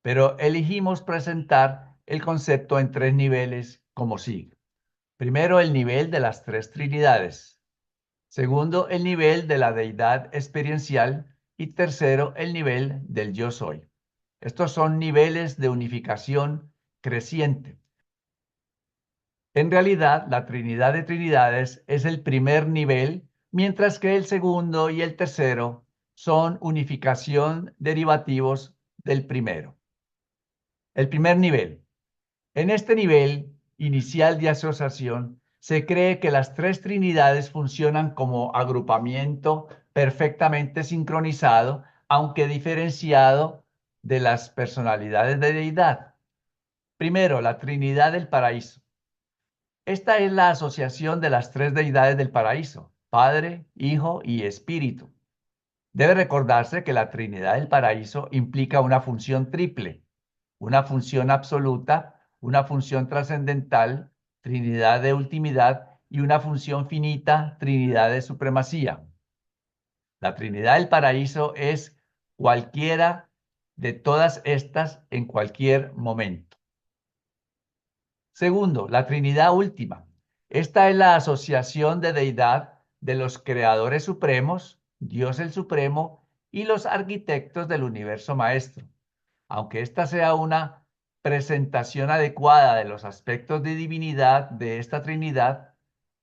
pero elegimos presentar el concepto en tres niveles como sigue. Primero, el nivel de las tres Trinidades. Segundo, el nivel de la deidad experiencial. Y tercero, el nivel del yo soy. Estos son niveles de unificación creciente. En realidad, la Trinidad de Trinidades es el primer nivel, mientras que el segundo y el tercero son unificación derivativos del primero. El primer nivel. En este nivel inicial de asociación, se cree que las tres Trinidades funcionan como agrupamiento perfectamente sincronizado, aunque diferenciado de las personalidades de deidad. Primero, la Trinidad del Paraíso. Esta es la asociación de las tres deidades del paraíso, Padre, Hijo y Espíritu. Debe recordarse que la Trinidad del paraíso implica una función triple, una función absoluta, una función trascendental, Trinidad de ultimidad, y una función finita, Trinidad de supremacía. La Trinidad del paraíso es cualquiera de todas estas en cualquier momento. Segundo, la Trinidad última. Esta es la asociación de deidad de los creadores supremos, Dios el Supremo, y los arquitectos del universo maestro. Aunque esta sea una presentación adecuada de los aspectos de divinidad de esta Trinidad,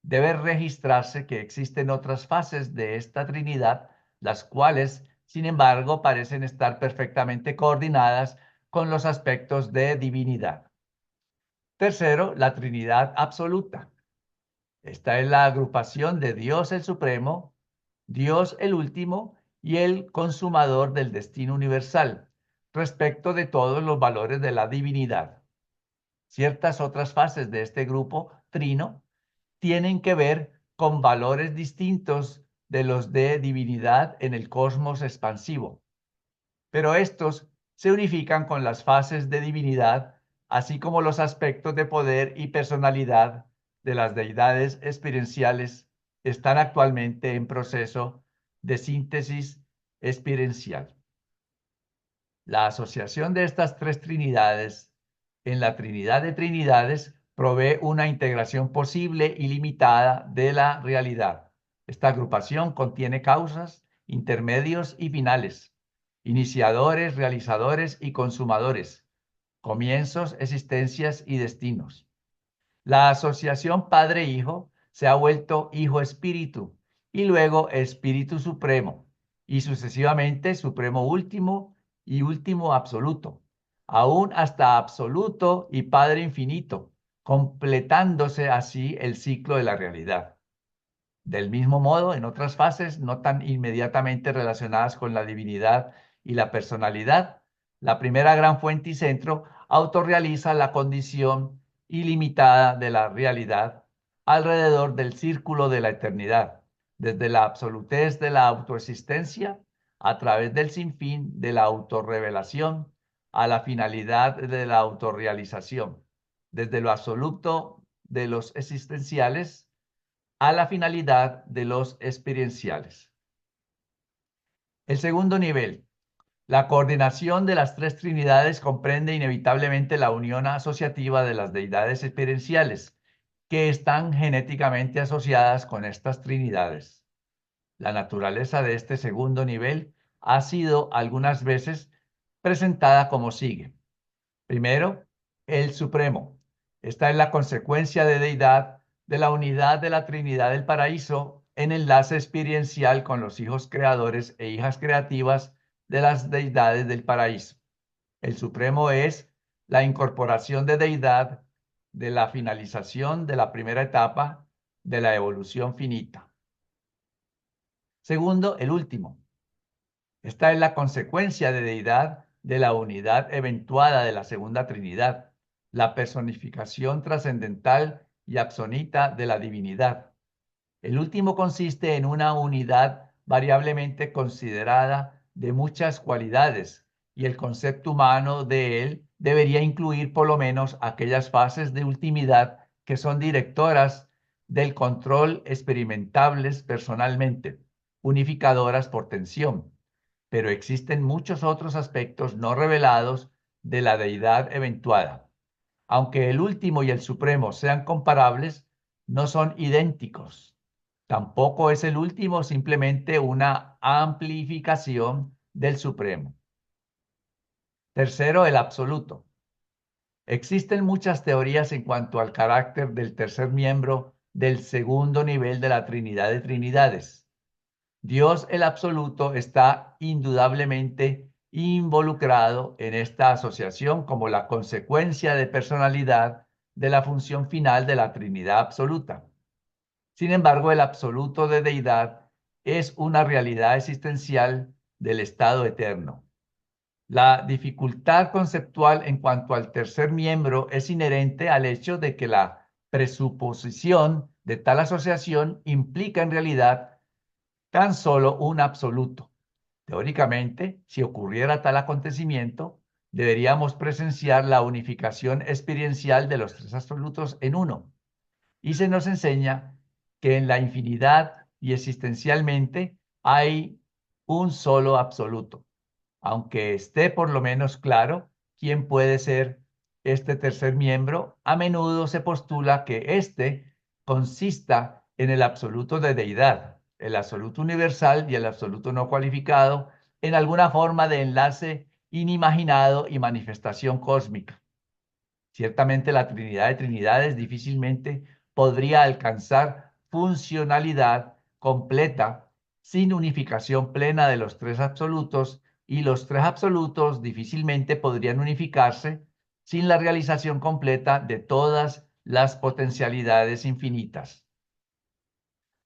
debe registrarse que existen otras fases de esta Trinidad, las cuales, sin embargo, parecen estar perfectamente coordinadas con los aspectos de divinidad. Tercero, la Trinidad absoluta. Esta es la agrupación de Dios el Supremo, Dios el Último y el consumador del destino universal, respecto de todos los valores de la divinidad. Ciertas otras fases de este grupo trino tienen que ver con valores distintos de los de divinidad en el cosmos expansivo, pero estos se unifican con las fases de divinidad, así como los aspectos de poder y personalidad de las deidades experienciales están actualmente en proceso de síntesis experiencial. La asociación de estas tres trinidades en la Trinidad de Trinidades provee una integración posible y limitada de la realidad. Esta agrupación contiene causas, intermedios y finales, iniciadores, realizadores y consumadores, comienzos, existencias y destinos. La asociación Padre-Hijo se ha vuelto Hijo-Espíritu y luego Espíritu Supremo y sucesivamente Supremo Último y Último Absoluto, aún hasta Absoluto y Padre Infinito, completándose así el ciclo de la realidad. Del mismo modo, en otras fases no tan inmediatamente relacionadas con la divinidad y la personalidad, la primera gran fuente y centro autorrealiza la condición ilimitada de la realidad alrededor del círculo de la eternidad, desde la absolutez de la autoexistencia a través del sinfín de la autorrevelación a la finalidad de la autorrealización, desde lo absoluto de los existenciales a la finalidad de los experienciales. El segundo nivel, la coordinación de las tres trinidades comprende inevitablemente la unión asociativa de las deidades experienciales que están genéticamente asociadas con estas trinidades. La naturaleza de este segundo nivel ha sido algunas veces presentada como sigue. Primero, el Supremo. Esta es la consecuencia de deidad de la unidad de la Trinidad del Paraíso en enlace experiencial con los hijos creadores e hijas creativas de las deidades del paraíso. El Supremo es la incorporación de deidad de la finalización de la primera etapa de la evolución finita. Segundo, el último. Esta es la consecuencia de deidad de la unidad eventuada de la segunda Trinidad, la personificación trascendental y absonita de la divinidad. El último consiste en una unidad variablemente considerada de muchas cualidades, y el concepto humano de él debería incluir por lo menos aquellas fases de ultimidad que son directoras del control experimentables personalmente, unificadoras por tensión. Pero existen muchos otros aspectos no revelados de la deidad eventuada. Aunque el último y el supremo sean comparables, no son idénticos. Tampoco es el último simplemente una amplificación del supremo. Tercero, el absoluto. Existen muchas teorías en cuanto al carácter del tercer miembro del segundo nivel de la Trinidad de Trinidades. Dios el absoluto está indudablemente involucrado en esta asociación como la consecuencia de personalidad de la función final de la Trinidad absoluta. Sin embargo, el absoluto de deidad es una realidad existencial del estado eterno. La dificultad conceptual en cuanto al tercer miembro es inherente al hecho de que la presuposición de tal asociación implica en realidad tan solo un absoluto. Teóricamente, si ocurriera tal acontecimiento, deberíamos presenciar la unificación experiencial de los tres absolutos en uno. Y se nos enseña que en la infinidad y existencialmente hay un solo absoluto, aunque esté por lo menos claro quién puede ser este tercer miembro. A menudo se postula que éste consista en el absoluto de deidad, el absoluto universal y el absoluto no cualificado, en alguna forma de enlace inimaginado y manifestación cósmica. Ciertamente la Trinidad de Trinidades difícilmente podría alcanzar funcionalidad completa sin unificación plena de los tres absolutos, y los tres absolutos difícilmente podrían unificarse sin la realización completa de todas las potencialidades infinitas.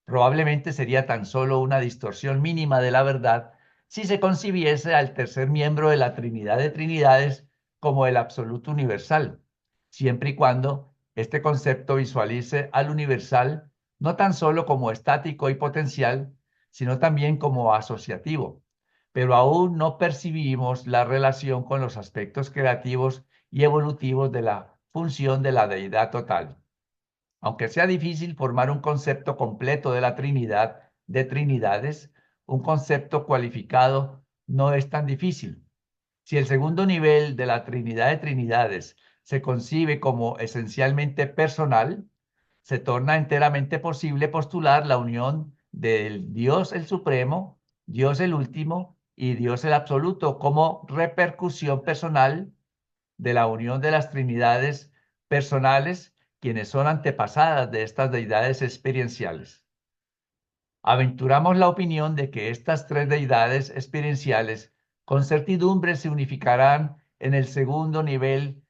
Probablemente sería tan solo una distorsión mínima de la verdad si se concibiese al tercer miembro de la Trinidad de Trinidades como el absoluto universal, siempre y cuando este concepto visualice al universal no tan solo como estático y potencial, sino también como asociativo. Pero aún no percibimos la relación con los aspectos creativos y evolutivos de la función de la deidad total. Aunque sea difícil formar un concepto completo de la Trinidad de Trinidades, un concepto cualificado no es tan difícil. Si el segundo nivel de la Trinidad de Trinidades se concibe como esencialmente personal, se torna enteramente posible postular la unión del Dios el Supremo, Dios el Último y Dios el Absoluto como repercusión personal de la unión de las Trinidades personales, quienes son antepasadas de estas deidades experienciales. Aventuramos la opinión de que estas tres deidades experienciales con certidumbre se unificarán en el segundo nivel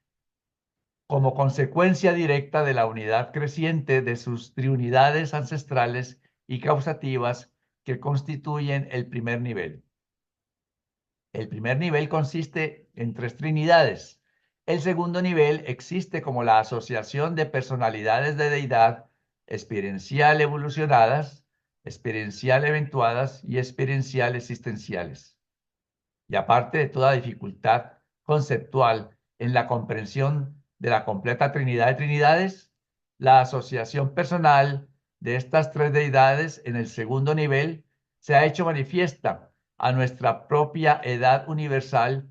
como consecuencia directa de la unidad creciente de sus triunidades ancestrales y causativas que constituyen el primer nivel. El primer nivel consiste en tres trinidades. El segundo nivel existe como la asociación de personalidades de deidad experiencial evolucionadas, experiencial eventuadas y experiencial existenciales. Y aparte de toda dificultad conceptual en la comprensión de la completa Trinidad de Trinidades, la asociación personal de estas tres deidades en el segundo nivel se ha hecho manifiesta a nuestra propia edad universal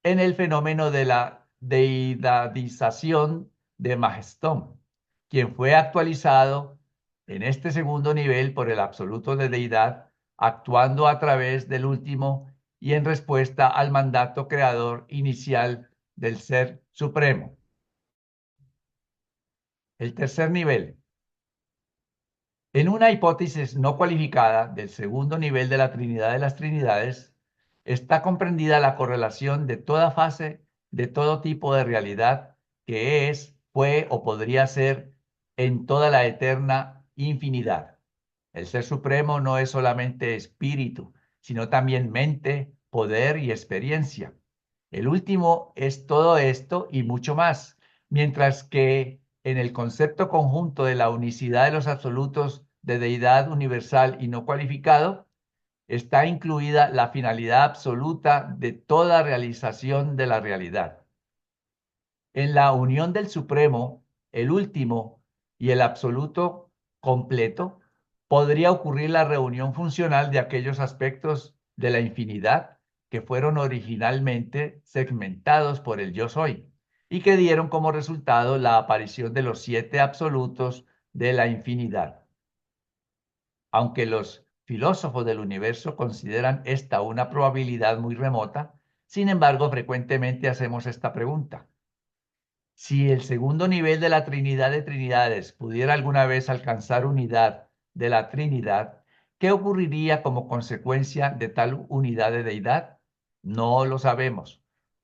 en el fenómeno de la deidadización de Majestón, quien fue actualizado en este segundo nivel por el absoluto de deidad, actuando a través del último y en respuesta al mandato creador inicial del Ser Supremo. El tercer nivel. En una hipótesis no cualificada del segundo nivel de la Trinidad de las Trinidades, está comprendida la correlación de toda fase, de todo tipo de realidad que es, fue o podría ser en toda la eterna infinidad. El Ser Supremo no es solamente espíritu, sino también mente, poder y experiencia. El último es todo esto y mucho más, mientras que en el concepto conjunto de la unicidad de los absolutos de deidad universal y no cualificado, está incluida la finalidad absoluta de toda realización de la realidad. En la unión del Supremo, el último y el absoluto completo, podría ocurrir la reunión funcional de aquellos aspectos de la infinidad que fueron originalmente segmentados por el yo soy y que dieron como resultado la aparición de los 7 absolutos de la infinidad. Aunque los filósofos del universo consideran esta una probabilidad muy remota, sin embargo, frecuentemente hacemos esta pregunta. Si el segundo nivel de la Trinidad de Trinidades pudiera alguna vez alcanzar unidad de la Trinidad, ¿qué ocurriría como consecuencia de tal unidad de deidad? No lo sabemos,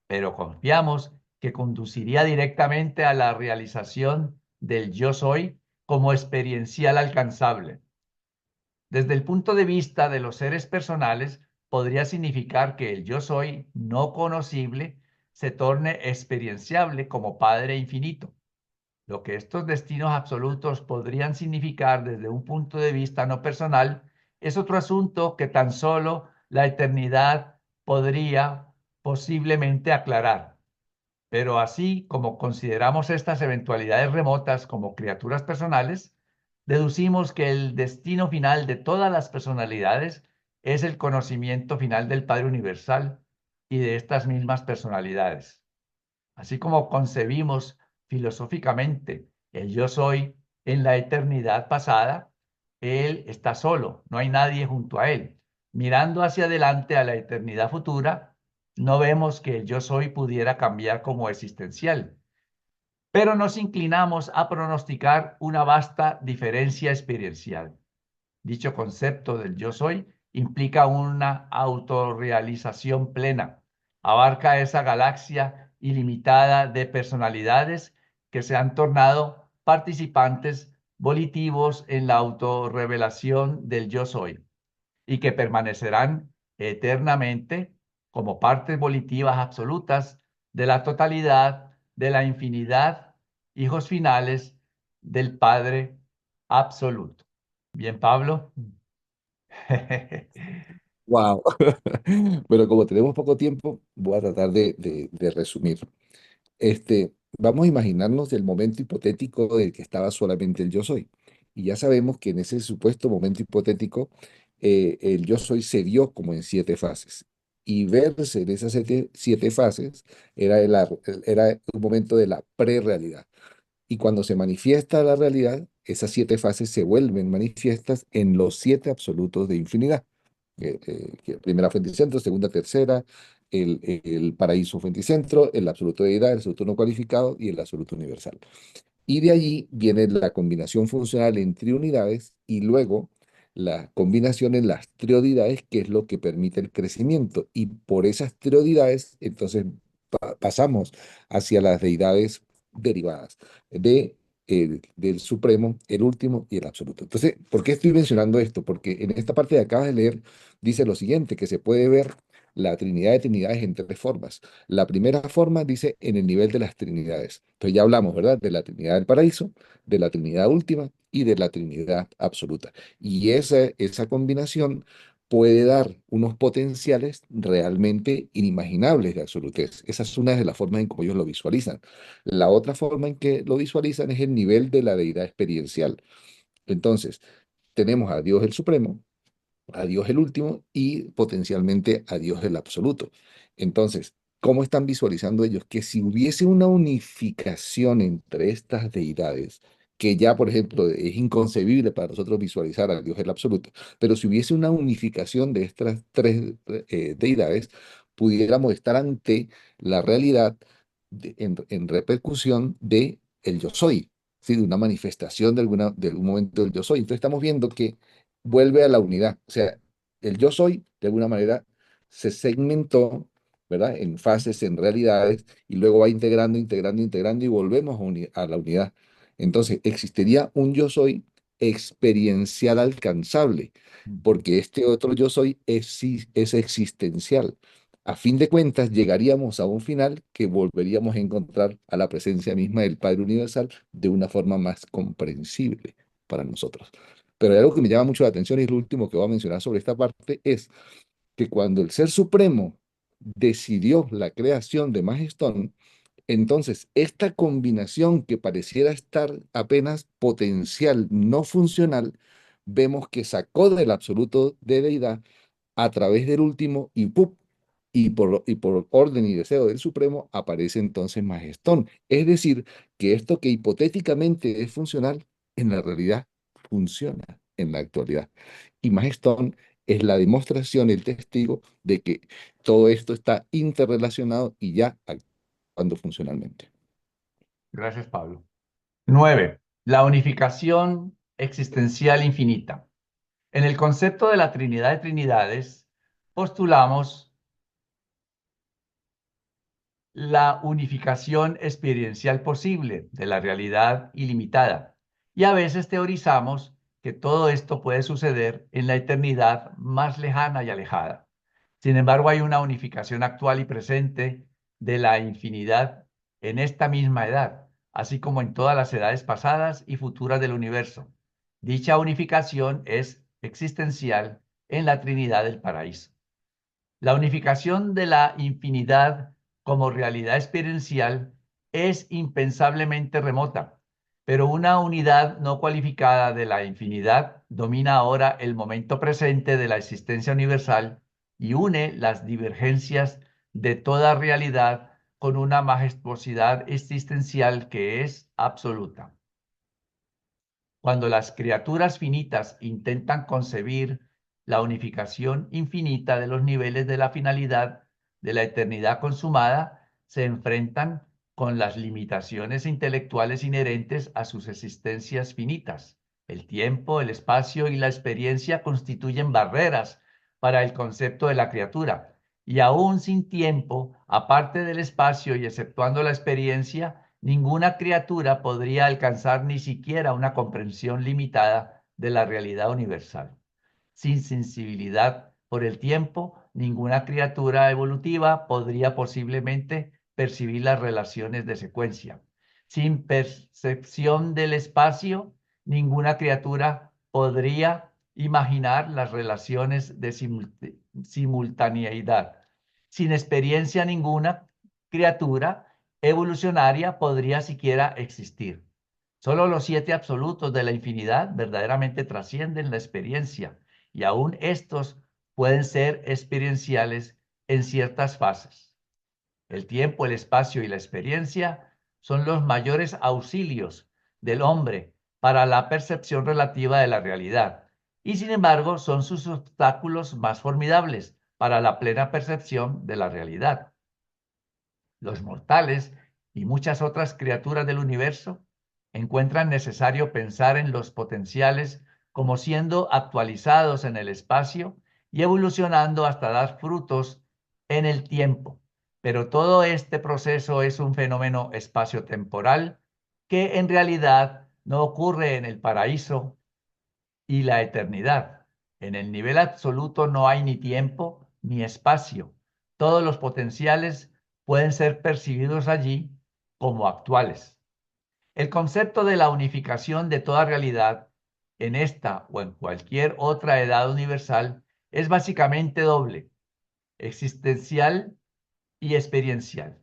pero confiamos que conduciría directamente a la realización del yo soy como experiencial alcanzable. Desde el punto de vista de los seres personales, podría significar que el yo soy no conocible se torne experienciable como Padre infinito. Lo que estos destinos absolutos podrían significar desde un punto de vista no personal es otro asunto que tan solo la eternidad podría posiblemente aclarar. Pero así como consideramos estas eventualidades remotas como criaturas personales, deducimos que el destino final de todas las personalidades es el conocimiento final del Padre Universal y de estas mismas personalidades. Así como concebimos filosóficamente el yo soy en la eternidad pasada, Él está solo, no hay nadie junto a Él. Mirando hacia adelante a la eternidad futura, no vemos que el yo soy pudiera cambiar como existencial, pero nos inclinamos a pronosticar una vasta diferencia experiencial. Dicho concepto del yo soy implica una autorrealización plena. Abarca esa galaxia ilimitada de personalidades que se han tornado participantes volitivos en la autorrevelación del yo soy y que permanecerán eternamente como partes volitivas absolutas de la totalidad, de la infinidad, hijos finales del Padre absoluto. Bien, Pablo. Wow. Pero como tenemos poco tiempo, voy a tratar de resumir. Vamos a imaginarnos el momento hipotético del que estaba solamente el yo soy. Y ya sabemos que en ese supuesto momento hipotético, el yo soy se dio como en 7 fases. Y verse en esas 7 fases era un momento de la pre-realidad. Y cuando se manifiesta la realidad, esas 7 fases se vuelven manifiestas en los 7 absolutos de infinidad. Que primera fuente y centro, segunda, tercera, el paraíso fuente y centro, el absoluto de deidad, el absoluto no cualificado y el absoluto universal. Y de allí viene la combinación funcional en triunidades y luego la combinación en las trioidades, que es lo que permite el crecimiento. Y por esas trioidades, entonces pasamos hacia las deidades derivadas del Supremo, el último y el absoluto. Entonces, ¿por qué estoy mencionando esto? Porque en esta parte que acabas de leer dice lo siguiente, que se puede ver la Trinidad de Trinidades en 3 formas. La primera forma dice en el nivel de las Trinidades. Entonces ya hablamos, ¿verdad? De la Trinidad del Paraíso, de la Trinidad última y de la Trinidad absoluta. Y esa combinación puede dar unos potenciales realmente inimaginables de absolutez. Esa es una de las formas en cómo ellos lo visualizan. La otra forma en que lo visualizan es el nivel de la deidad experiencial. Entonces, tenemos a Dios el Supremo, a Dios el último y potencialmente a Dios el absoluto. Entonces, ¿cómo están visualizando ellos? Que si hubiese una unificación entre estas deidades, que ya, por ejemplo, es inconcebible para nosotros visualizar a Dios el absoluto, pero si hubiese una unificación de estas 3 deidades, pudiéramos estar ante la realidad en repercusión de el yo soy. ¿sí? De una manifestación de algún momento del yo soy. Entonces estamos viendo que vuelve a la unidad. O sea, el yo soy, de alguna manera, se segmentó, ¿verdad? En fases, en realidades, y luego va integrando, integrando, integrando, y volvemos a la unidad. Entonces, existiría un yo soy experiencial alcanzable, porque este otro yo soy es existencial. A fin de cuentas, llegaríamos a un final que volveríamos a encontrar a la presencia misma del Padre Universal de una forma más comprensible para nosotros. Pero hay algo que me llama mucho la atención y es lo último que voy a mencionar sobre esta parte, es que cuando el Ser Supremo decidió la creación de Majestón, entonces esta combinación que pareciera estar apenas potencial, no funcional, vemos que sacó del absoluto de deidad a través del último y ¡pup! Y por orden y deseo del Supremo aparece entonces Majestón. Es decir, que esto que hipotéticamente es funcional, en la realidad funciona en la actualidad. Y Majestón es la demostración, el testigo de que todo esto está interrelacionado y ya actuando funcionalmente. Gracias, Pablo. 9. La unificación existencial infinita. En el concepto de la Trinidad de Trinidades, postulamos la unificación experiencial posible de la realidad ilimitada. Y a veces teorizamos que todo esto puede suceder en la eternidad más lejana y alejada. Sin embargo, hay una unificación actual y presente de la infinidad en esta misma edad, así como en todas las edades pasadas y futuras del universo. Dicha unificación es existencial en la Trinidad del Paraíso. La unificación de la infinidad como realidad experiencial es impensablemente remota, pero una unidad no cualificada de la infinidad domina ahora el momento presente de la existencia universal y une las divergencias de toda realidad con una majestuosidad existencial que es absoluta. Cuando las criaturas finitas intentan concebir la unificación infinita de los niveles de la finalidad de la eternidad consumada, se enfrentan con las limitaciones intelectuales inherentes a sus existencias finitas. El tiempo, el espacio y la experiencia constituyen barreras para el concepto de la criatura, y aún sin tiempo, aparte del espacio y exceptuando la experiencia, ninguna criatura podría alcanzar ni siquiera una comprensión limitada de la realidad universal. Sin sensibilidad por el tiempo, ninguna criatura evolutiva podría posiblemente percibir las relaciones de secuencia. Sin percepción del espacio, ninguna criatura podría imaginar las relaciones de simultaneidad. Sin experiencia ninguna criatura evolucionaria podría siquiera existir. Solo los 7 absolutos de la infinidad verdaderamente trascienden la experiencia y aún estos pueden ser experienciales en ciertas fases. El tiempo, el espacio y la experiencia son los mayores auxilios del hombre para la percepción relativa de la realidad y sin embargo son sus obstáculos más formidables para la plena percepción de la realidad. Los mortales y muchas otras criaturas del universo encuentran necesario pensar en los potenciales como siendo actualizados en el espacio y evolucionando hasta dar frutos en el tiempo. Pero todo este proceso es un fenómeno espaciotemporal que en realidad no ocurre en el paraíso y la eternidad. En el nivel absoluto no hay ni tiempo ni espacio. Todos los potenciales pueden ser percibidos allí como actuales. El concepto de la unificación de toda realidad en esta o en cualquier otra edad universal es básicamente doble, existencial y experiencial.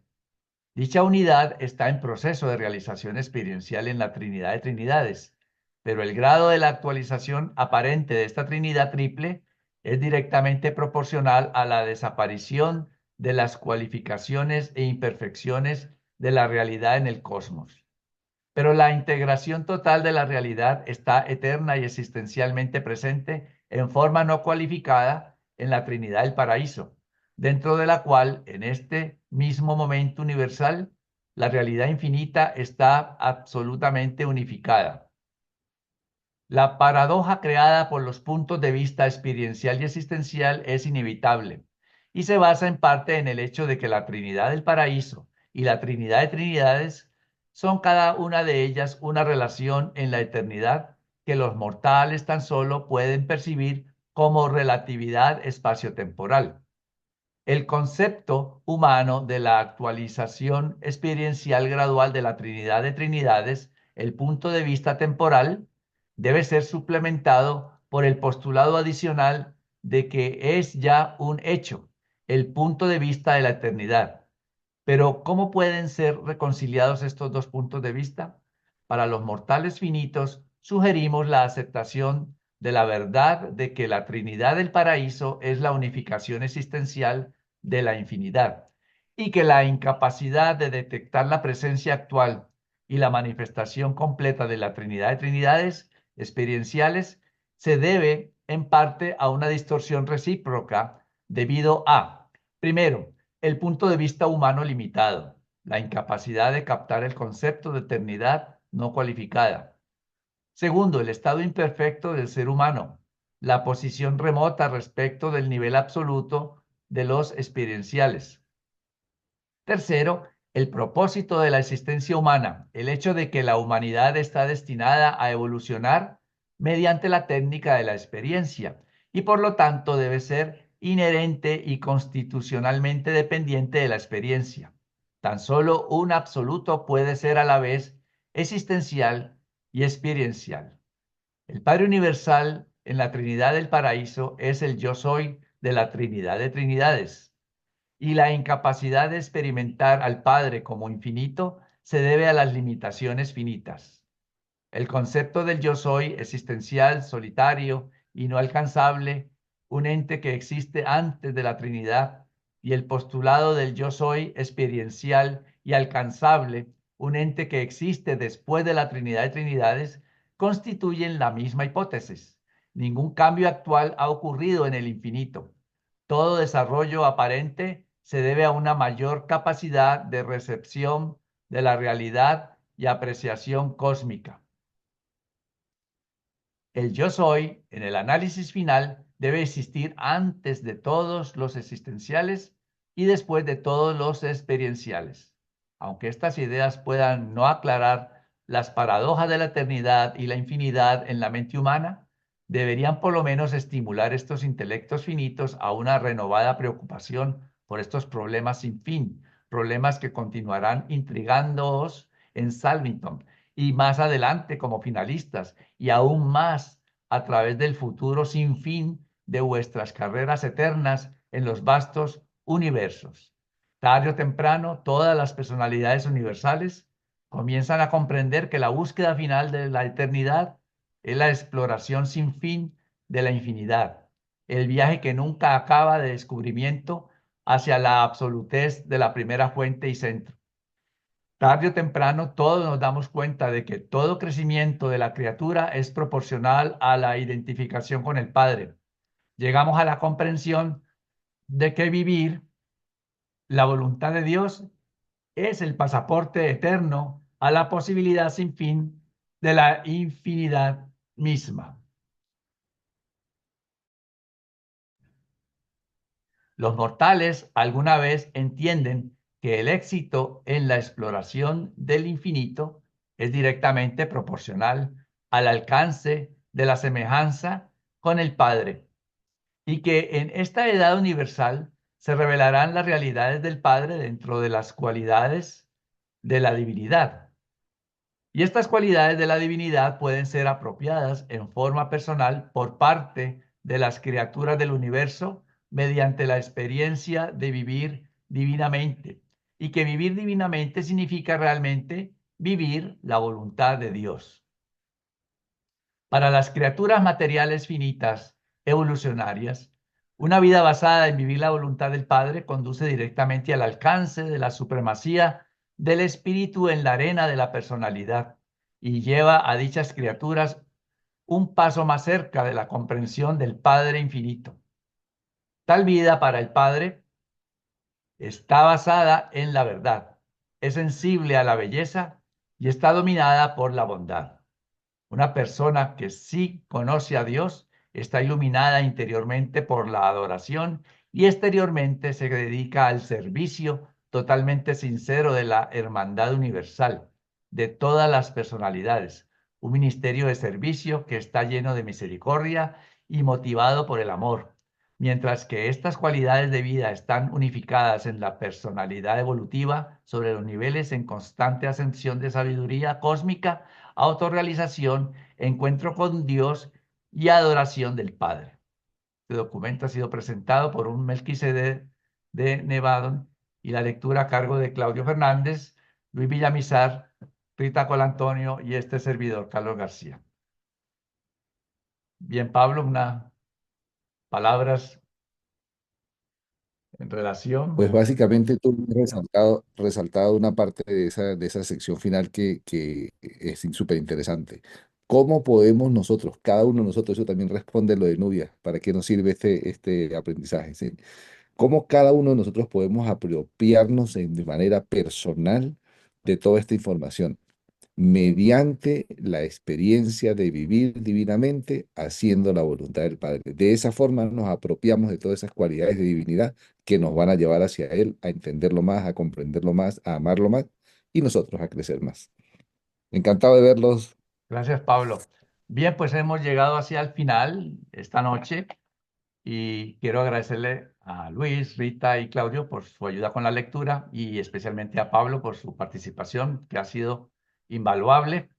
Dicha unidad está en proceso de realización experiencial en la Trinidad de Trinidades, pero el grado de la actualización aparente de esta Trinidad triple es directamente proporcional a la desaparición de las cualificaciones e imperfecciones de la realidad en el cosmos. Pero la integración total de la realidad está eterna y existencialmente presente en forma no cualificada en la Trinidad del Paraíso, dentro de la cual, en este mismo momento universal, la realidad infinita está absolutamente unificada. La paradoja creada por los puntos de vista experiencial y existencial es inevitable y se basa en parte en el hecho de que la Trinidad del Paraíso y la Trinidad de Trinidades son cada una de ellas una relación en la eternidad que los mortales tan solo pueden percibir como relatividad espaciotemporal. El concepto humano de la actualización experiencial gradual de la Trinidad de Trinidades, el punto de vista temporal, debe ser suplementado por el postulado adicional de que es ya un hecho, el punto de vista de la eternidad. Pero, ¿cómo pueden ser reconciliados estos dos puntos de vista? Para los mortales finitos, sugerimos la aceptación de la verdad de que la Trinidad del Paraíso es la unificación existencial de la infinidad y que la incapacidad de detectar la presencia actual y la manifestación completa de la Trinidad de Trinidades experienciales se debe en parte a una distorsión recíproca debido a, primero, el punto de vista humano limitado, la incapacidad de captar el concepto de eternidad no cualificada. Segundo, el estado imperfecto del ser humano, la posición remota respecto del nivel absoluto de los experienciales. Tercero, el propósito de la existencia humana, el hecho de que la humanidad está destinada a evolucionar mediante la técnica de la experiencia y por lo tanto debe ser inherente y constitucionalmente dependiente de la experiencia. Tan solo un absoluto puede ser a la vez existencial y experiencial. El Padre Universal en la Trinidad del Paraíso es el yo soy de la Trinidad de Trinidades. Y la incapacidad de experimentar al Padre como infinito se debe a las limitaciones finitas. El concepto del yo soy existencial, solitario y no alcanzable, un ente que existe antes de la Trinidad, y el postulado del yo soy experiencial y alcanzable, un ente que existe después de la Trinidad de Trinidades, constituyen la misma hipótesis. Ningún cambio actual ha ocurrido en el infinito. Todo desarrollo aparente se debe a una mayor capacidad de recepción de la realidad y apreciación cósmica. El yo soy, en el análisis final, debe existir antes de todos los existenciales y después de todos los experienciales. Aunque estas ideas puedan no aclarar las paradojas de la eternidad y la infinidad en la mente humana, deberían por lo menos estimular estos intelectos finitos a una renovada preocupación por estos problemas sin fin, problemas que continuarán intrigándoos en Salvington y más adelante como finalistas y aún más a través del futuro sin fin de vuestras carreras eternas en los vastos universos. Tarde o temprano, todas las personalidades universales comienzan a comprender que la búsqueda final de la eternidad es la exploración sin fin de la infinidad, el viaje que nunca acaba de descubrimiento hacia la absolutez de la primera fuente y centro. Tarde o temprano, todos nos damos cuenta de que todo crecimiento de la criatura es proporcional a la identificación con el Padre. Llegamos a la comprensión de que vivir la voluntad de Dios es el pasaporte eterno a la posibilidad sin fin de la infinidad misma. Los mortales alguna vez entienden que el éxito en la exploración del infinito es directamente proporcional al alcance de la semejanza con el Padre y que en esta edad universal se revelarán las realidades del Padre dentro de las cualidades de la divinidad. Y estas cualidades de la divinidad pueden ser apropiadas en forma personal por parte de las criaturas del universo mediante la experiencia de vivir divinamente. Y que vivir divinamente significa realmente vivir la voluntad de Dios. Para las criaturas materiales finitas, evolucionarias, una vida basada en vivir la voluntad del Padre conduce directamente al alcance de la supremacía del espíritu en la arena de la personalidad y lleva a dichas criaturas un paso más cerca de la comprensión del Padre infinito. Tal vida para el Padre está basada en la verdad, es sensible a la belleza y está dominada por la bondad. Una persona que sí conoce a Dios está iluminada interiormente por la adoración y exteriormente se dedica al servicio totalmente sincero de la hermandad universal, de todas las personalidades. Un ministerio de servicio que está lleno de misericordia y motivado por el amor. Mientras que estas cualidades de vida están unificadas en la personalidad evolutiva sobre los niveles en constante ascensión de sabiduría cósmica, autorrealización, encuentro con Dios y adoración del Padre. Este documento ha sido presentado por un Melquisedec de Nevadón y la lectura a cargo de Claudio Fernández, Luis Villamizar, Rita Colantonio y este servidor, Carlos García. Bien, Pablo, unas palabras en relación. Pues básicamente tú has resaltado una parte de esa sección final que es súper interesante. ¿Cómo podemos nosotros, cada uno de nosotros, eso también responde lo de Nubia, para qué nos sirve este aprendizaje? ¿Sí? ¿Cómo cada uno de nosotros podemos apropiarnos de manera personal de toda esta información? Mediante la experiencia de vivir divinamente haciendo la voluntad del Padre. De esa forma nos apropiamos de todas esas cualidades de divinidad que nos van a llevar hacia Él, a entenderlo más, a comprenderlo más, a amarlo más y nosotros a crecer más. Encantado de verlos. Gracias, Pablo. Bien, pues hemos llegado hacia el final esta noche y quiero agradecerle a Luis, Rita y Claudio por su ayuda con la lectura y especialmente a Pablo por su participación, que ha sido invaluable.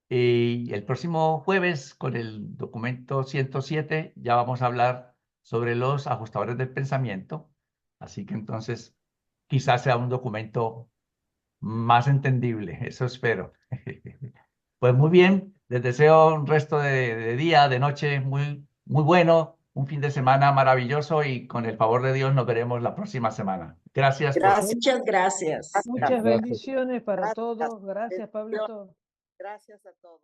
Y el próximo jueves, con el documento 107, ya vamos a hablar sobre los ajustadores del pensamiento. Así que entonces quizás sea un documento más entendible, eso espero. Pues muy bien, les deseo un resto de día, de noche muy, muy bueno, un fin de semana maravilloso y con el favor de Dios nos veremos la próxima semana. Gracias por... Gracias. Muchas gracias. Muchas Gracias. bendiciones para Gracias. todos. Gracias, Pablito. Gracias a todos.